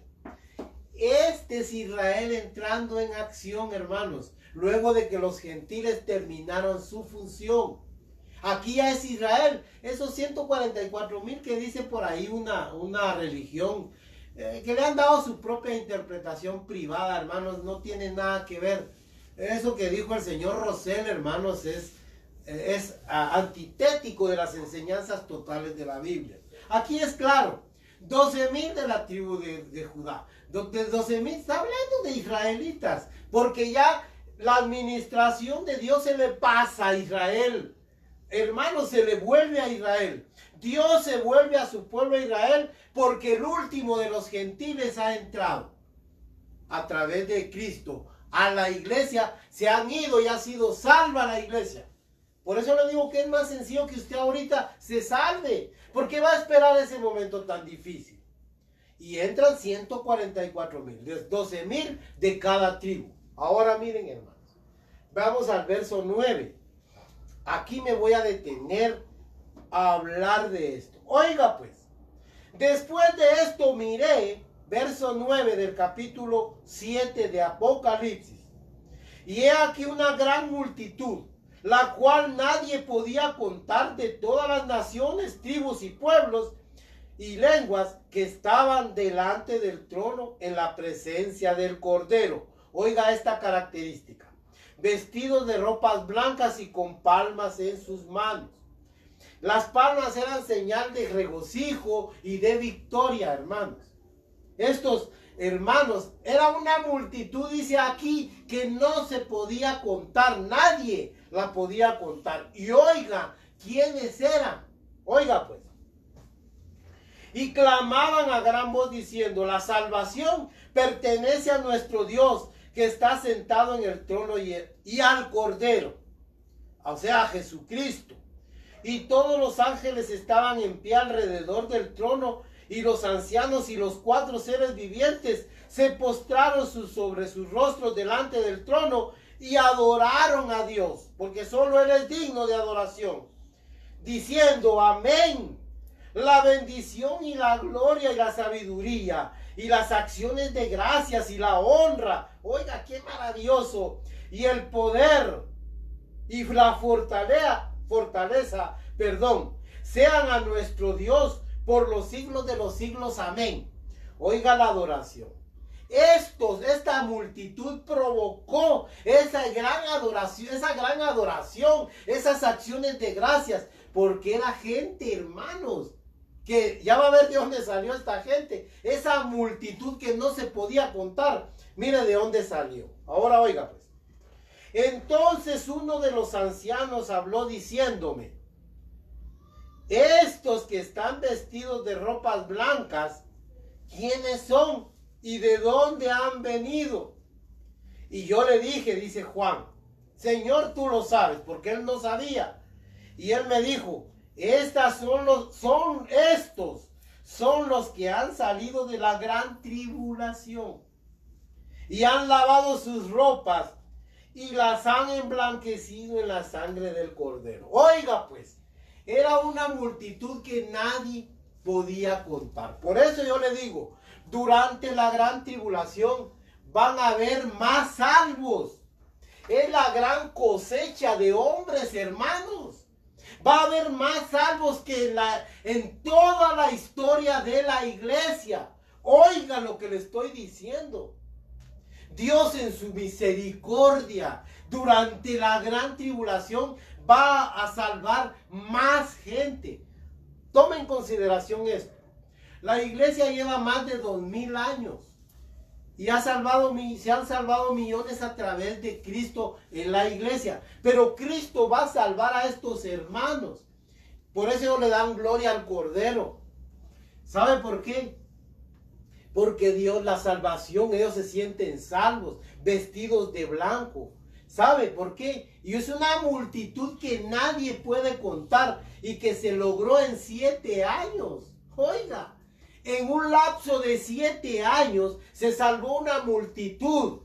A: Este es Israel entrando en acción, hermanos, luego de que los gentiles terminaron su función. Aquí ya es Israel, esos 144,000 que dice por ahí una religión que le han dado su propia interpretación privada, hermanos, no tiene nada que ver. Eso que dijo el señor Rosell, hermanos, es antitético de las enseñanzas totales de la Biblia. Aquí es claro, 12,000 de la tribu de Judá. De 12,000 está hablando de israelitas, porque ya la administración de Dios se le pasa a Israel. Hermanos, se le vuelve a Israel. Dios se vuelve a su pueblo Israel, porque el último de los gentiles ha entrado a través de Cristo a la iglesia, se han ido y ha sido salva la iglesia. Por eso le digo que es más sencillo que usted ahorita se salve. ¿Por qué va a esperar ese momento tan difícil? Y entran 144,000, 12,000 de cada tribu. Ahora miren, hermanos, vamos al verso 9. Aquí me voy a detener a hablar de esto. Oiga pues, después de esto miré, verso 9 del capítulo 7 de Apocalipsis, y he aquí una gran multitud, la cual nadie podía contar, de todas las naciones, tribus y pueblos y lenguas, que estaban delante del trono en la presencia del Cordero. Oiga esta característica: vestidos de ropas blancas y con palmas en sus manos. Las palmas eran señal de regocijo y de victoria, hermanos. Estos hermanos, era una multitud, dice aquí, que no se podía contar, nadie la podía contar. Y oiga, ¿quiénes eran? Oiga pues. Y clamaban a gran voz diciendo: la salvación pertenece a nuestro Dios, que está sentado en el trono, y al Cordero, o sea, a Jesucristo. Y todos los ángeles estaban en pie alrededor del trono, y los ancianos y los 4 seres vivientes se postraron sobre sus rostros delante del trono y adoraron a Dios, porque solo Él es digno de adoración, diciendo: amén. La bendición y la gloria y la sabiduría y las acciones de gracias y la honra, oiga qué maravilloso, y el poder y la fortaleza, sean a nuestro Dios por los siglos de los siglos. Amén. Oiga la adoración. Esta multitud provocó esa gran adoración, esas acciones de gracias, porque era gente, hermanos, que ya va a ver de dónde salió esta gente, esa multitud que no se podía contar. Mire de dónde salió. Ahora oiga pues. Entonces uno de los ancianos habló diciéndome: estos que están vestidos de ropas blancas, ¿quiénes son y de dónde han venido? Y yo le dije, dice Juan: Señor, tú lo sabes, porque él no sabía. Y él me dijo: estos son los que han salido de la gran tribulación y han lavado sus ropas y las han emblanquecido en la sangre del Cordero. Oiga pues, era una multitud que nadie podía contar. Por eso yo le digo, durante la gran tribulación van a haber más salvos. Es la gran cosecha de hombres, hermanos. Va a haber más salvos que en toda la historia de la iglesia. Oiga lo que le estoy diciendo. Dios en su misericordia, durante la gran tribulación, va a salvar más gente. Toma en consideración esto. La iglesia lleva más de 2000 años y se han salvado millones a través de Cristo en la iglesia. Pero Cristo va a salvar a estos hermanos. Por eso le dan gloria al Cordero. ¿Sabe por qué? Porque Dios, la salvación, ellos se sienten salvos, vestidos de blanco. ¿Sabe por qué? Y es una multitud que nadie puede contar y que se logró en 7 años. Oiga, en un lapso de 7 años se salvó una multitud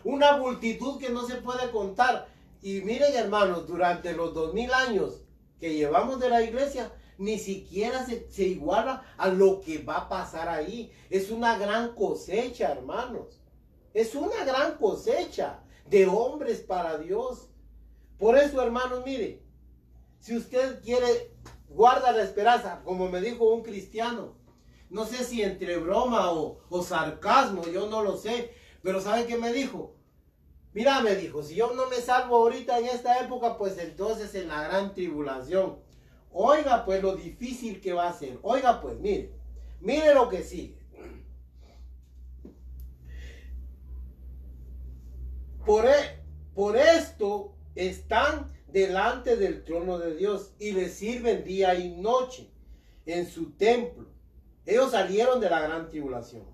A: que no se puede contar. Y miren, hermanos, durante los 2000 años que llevamos de la iglesia, ni siquiera se iguala a lo que va a pasar ahí. Es una gran cosecha, hermanos. Es una gran cosecha de hombres para Dios. Por eso, hermanos, mire, si usted quiere, guarda la esperanza, como me dijo un cristiano. No sé si entre broma o sarcasmo, yo no lo sé. Pero ¿sabe qué me dijo? Mira, me dijo, si yo no me salvo ahorita en esta época, pues entonces en la gran tribulación. Oiga pues lo difícil que va a ser. Oiga pues, mire lo que sigue. Por esto están delante del trono de Dios y le sirven día y noche en su templo. Ellos salieron de la gran tribulación.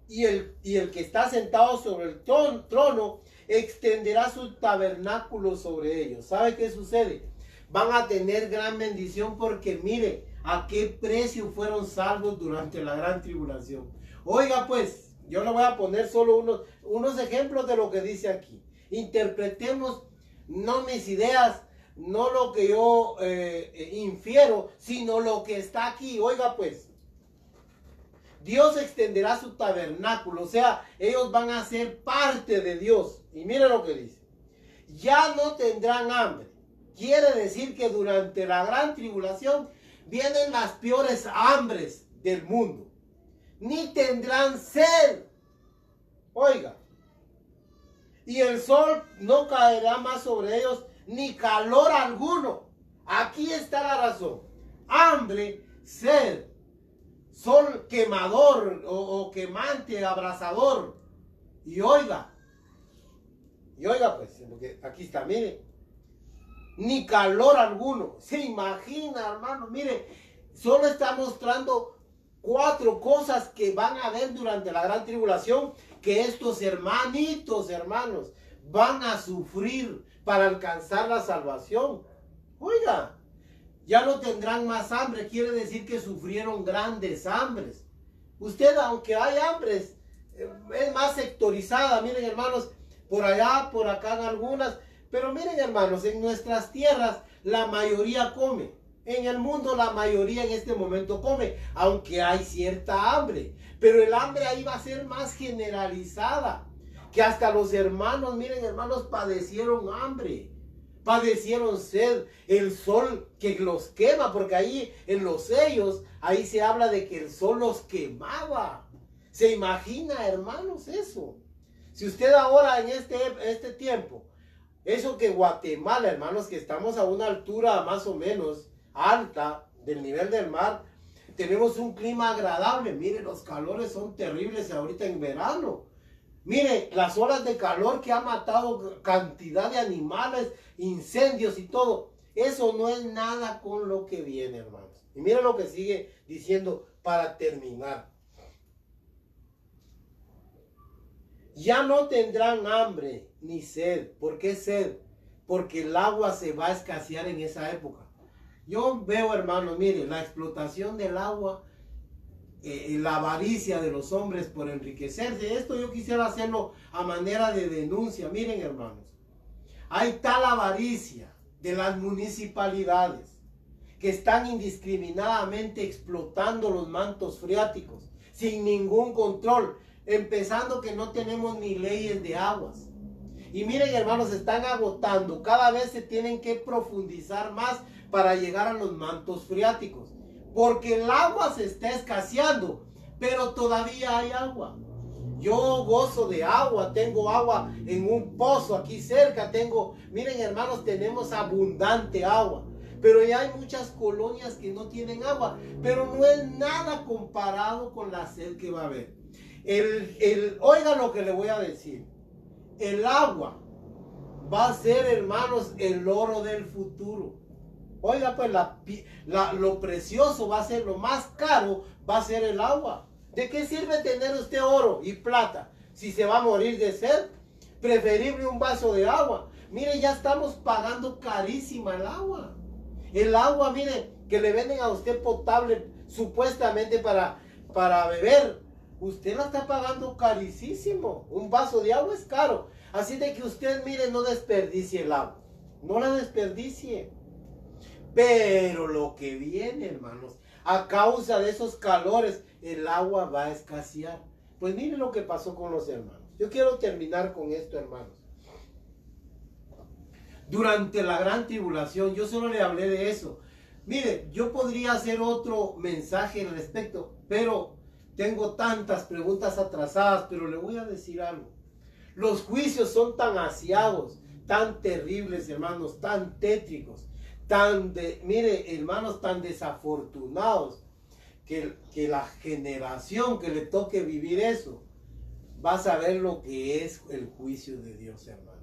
A: Y el que está sentado sobre el trono extenderá su tabernáculo sobre ellos. ¿Sabe qué sucede? Van a tener gran bendición porque mire a qué precio fueron salvos durante la gran tribulación. Oiga pues, Yo le voy a poner solo unos ejemplos de lo que dice aquí. Interpretemos no mis ideas, no lo que yo infiero, sino lo que está aquí. Oiga pues, Dios extenderá su tabernáculo, o sea, ellos van a ser parte de Dios. Y mire lo que dice. Ya no tendrán hambre. Quiere decir que durante la gran tribulación vienen las peores hambres del mundo. Ni tendrán sed. Oiga. Y el sol no caerá más sobre ellos, ni calor alguno. Aquí está la razón. Hambre, sed, sol quemador o quemante, abrasador. Y oiga pues, porque aquí está, mire. Ni calor alguno. Se imagina, hermano, mire, solo está mostrando 4 cosas que van a haber durante la gran tribulación, que estos hermanos, van a sufrir para alcanzar la salvación. Oiga, ya no tendrán más hambre, quiere decir que sufrieron grandes hambres. Usted, aunque hay hambres, es más sectorizada, miren hermanos, por allá, por acá en algunas, pero miren hermanos, en nuestras tierras la mayoría come. En el mundo la mayoría en este momento come, aunque hay cierta hambre. Pero el hambre ahí va a ser más generalizada. Que hasta los hermanos, miren hermanos, padecieron hambre. Padecieron sed. El sol que los quema, porque ahí en los sellos, ahí se habla de que el sol los quemaba. ¿Se imagina, hermanos, eso? Si usted ahora en este tiempo, eso que Guatemala, hermanos, que estamos a una altura más o menos alta del nivel del mar, tenemos un clima agradable. Mire, los calores son terribles ahorita en verano. Mire, las olas de calor que ha matado cantidad de animales, incendios y todo. Eso no es nada con lo que viene, hermanos. Y mire lo que sigue diciendo para terminar. Ya no tendrán hambre ni sed. ¿Por qué sed? Porque el agua se va a escasear en esa época. Yo veo, hermanos, miren, la explotación del agua, la avaricia de los hombres por enriquecerse. Esto yo quisiera hacerlo a manera de denuncia. Miren, hermanos, hay tal avaricia de las municipalidades que están indiscriminadamente explotando los mantos freáticos sin ningún control, empezando que no tenemos ni leyes de aguas. Y miren, hermanos, se están agotando. Cada vez se tienen que profundizar más para llegar a los mantos freáticos. Porque el agua se está escaseando, pero todavía hay agua. Yo gozo de agua, tengo agua en un pozo aquí cerca, miren hermanos, tenemos abundante agua. Pero ya hay muchas colonias que no tienen agua, pero no es nada comparado con la sed que va a haber. Oiga lo que le voy a decir. El agua va a ser, hermanos, el oro del futuro. Oiga, pues lo precioso va a ser, lo más caro va a ser el agua. ¿De qué sirve tener usted oro y plata si se va a morir de sed? Preferible un vaso de agua. Mire, ya estamos pagando carísima el agua. El agua, mire, que le venden a usted potable supuestamente para beber. Usted la está pagando carísimo. Un vaso de agua es caro. Así de que usted, mire, no desperdicie el agua. No la desperdicie. Pero lo que viene, hermanos, a causa de esos calores, el agua va a escasear. Pues mire lo que pasó con los hermanos. Yo quiero terminar con esto, hermanos. Durante la gran tribulación, yo solo le hablé de eso. Mire, yo podría hacer otro mensaje al respecto, pero tengo tantas preguntas atrasadas, pero le voy a decir algo. Los juicios son tan asiagos, tan terribles, hermanos, tan tétricos, mire, hermanos, tan desafortunados, que la generación que le toque vivir eso, va a saber lo que es el juicio de Dios, hermano.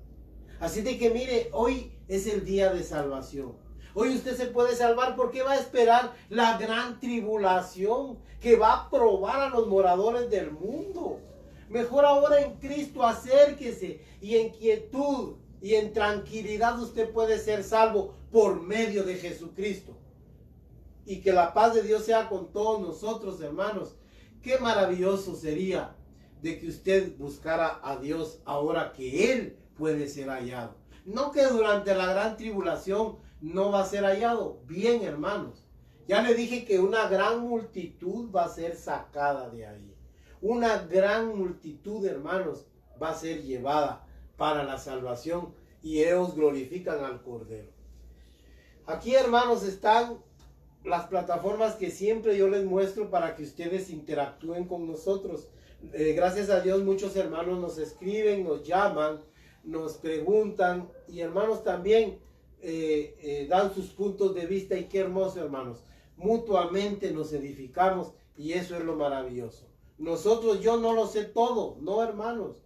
A: Así de que mire, hoy es el día de salvación. Hoy usted se puede salvar porque va a esperar la gran tribulación que va a probar a los moradores del mundo. Mejor ahora en Cristo acérquese y en quietud y en tranquilidad usted puede ser salvo por medio de Jesucristo. Y que la paz de Dios sea con todos nosotros, hermanos. Qué maravilloso sería de que usted buscara a Dios ahora que Él puede ser hallado. No que durante la gran tribulación no va a ser hallado. Bien, hermanos. Ya le dije que una gran multitud va a ser sacada de ahí. Una gran multitud, hermanos, va a ser llevada para la salvación y ellos glorifican al Cordero. Aquí, hermanos, están las plataformas que siempre yo les muestro para que ustedes interactúen con nosotros. Gracias a Dios muchos hermanos nos escriben, nos llaman, nos preguntan y hermanos también dan sus puntos de vista y qué hermoso, hermanos. Mutuamente nos edificamos y eso es lo maravilloso. Nosotros, yo no lo sé todo, no, hermanos,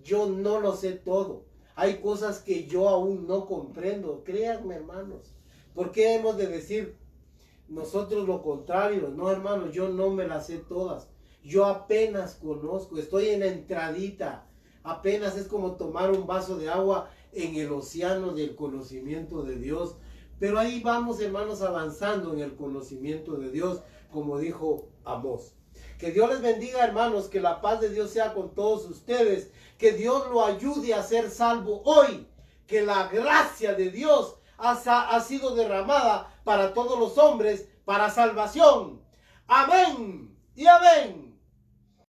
A: yo no lo sé todo. Hay cosas que yo aún no comprendo, créanme, hermanos. ¿Por qué hemos de decir nosotros lo contrario? No, hermanos, yo no me las sé todas. Yo apenas conozco, estoy en la entradita. Apenas es como tomar un vaso de agua en el océano del conocimiento de Dios. Pero ahí vamos, hermanos, avanzando en el conocimiento de Dios, como dijo Amós. Que Dios les bendiga, hermanos, que la paz de Dios sea con todos ustedes, que Dios lo ayude a ser salvo hoy, que la gracia de Dios ha sido derramada para todos los hombres, para salvación. Amén y amén.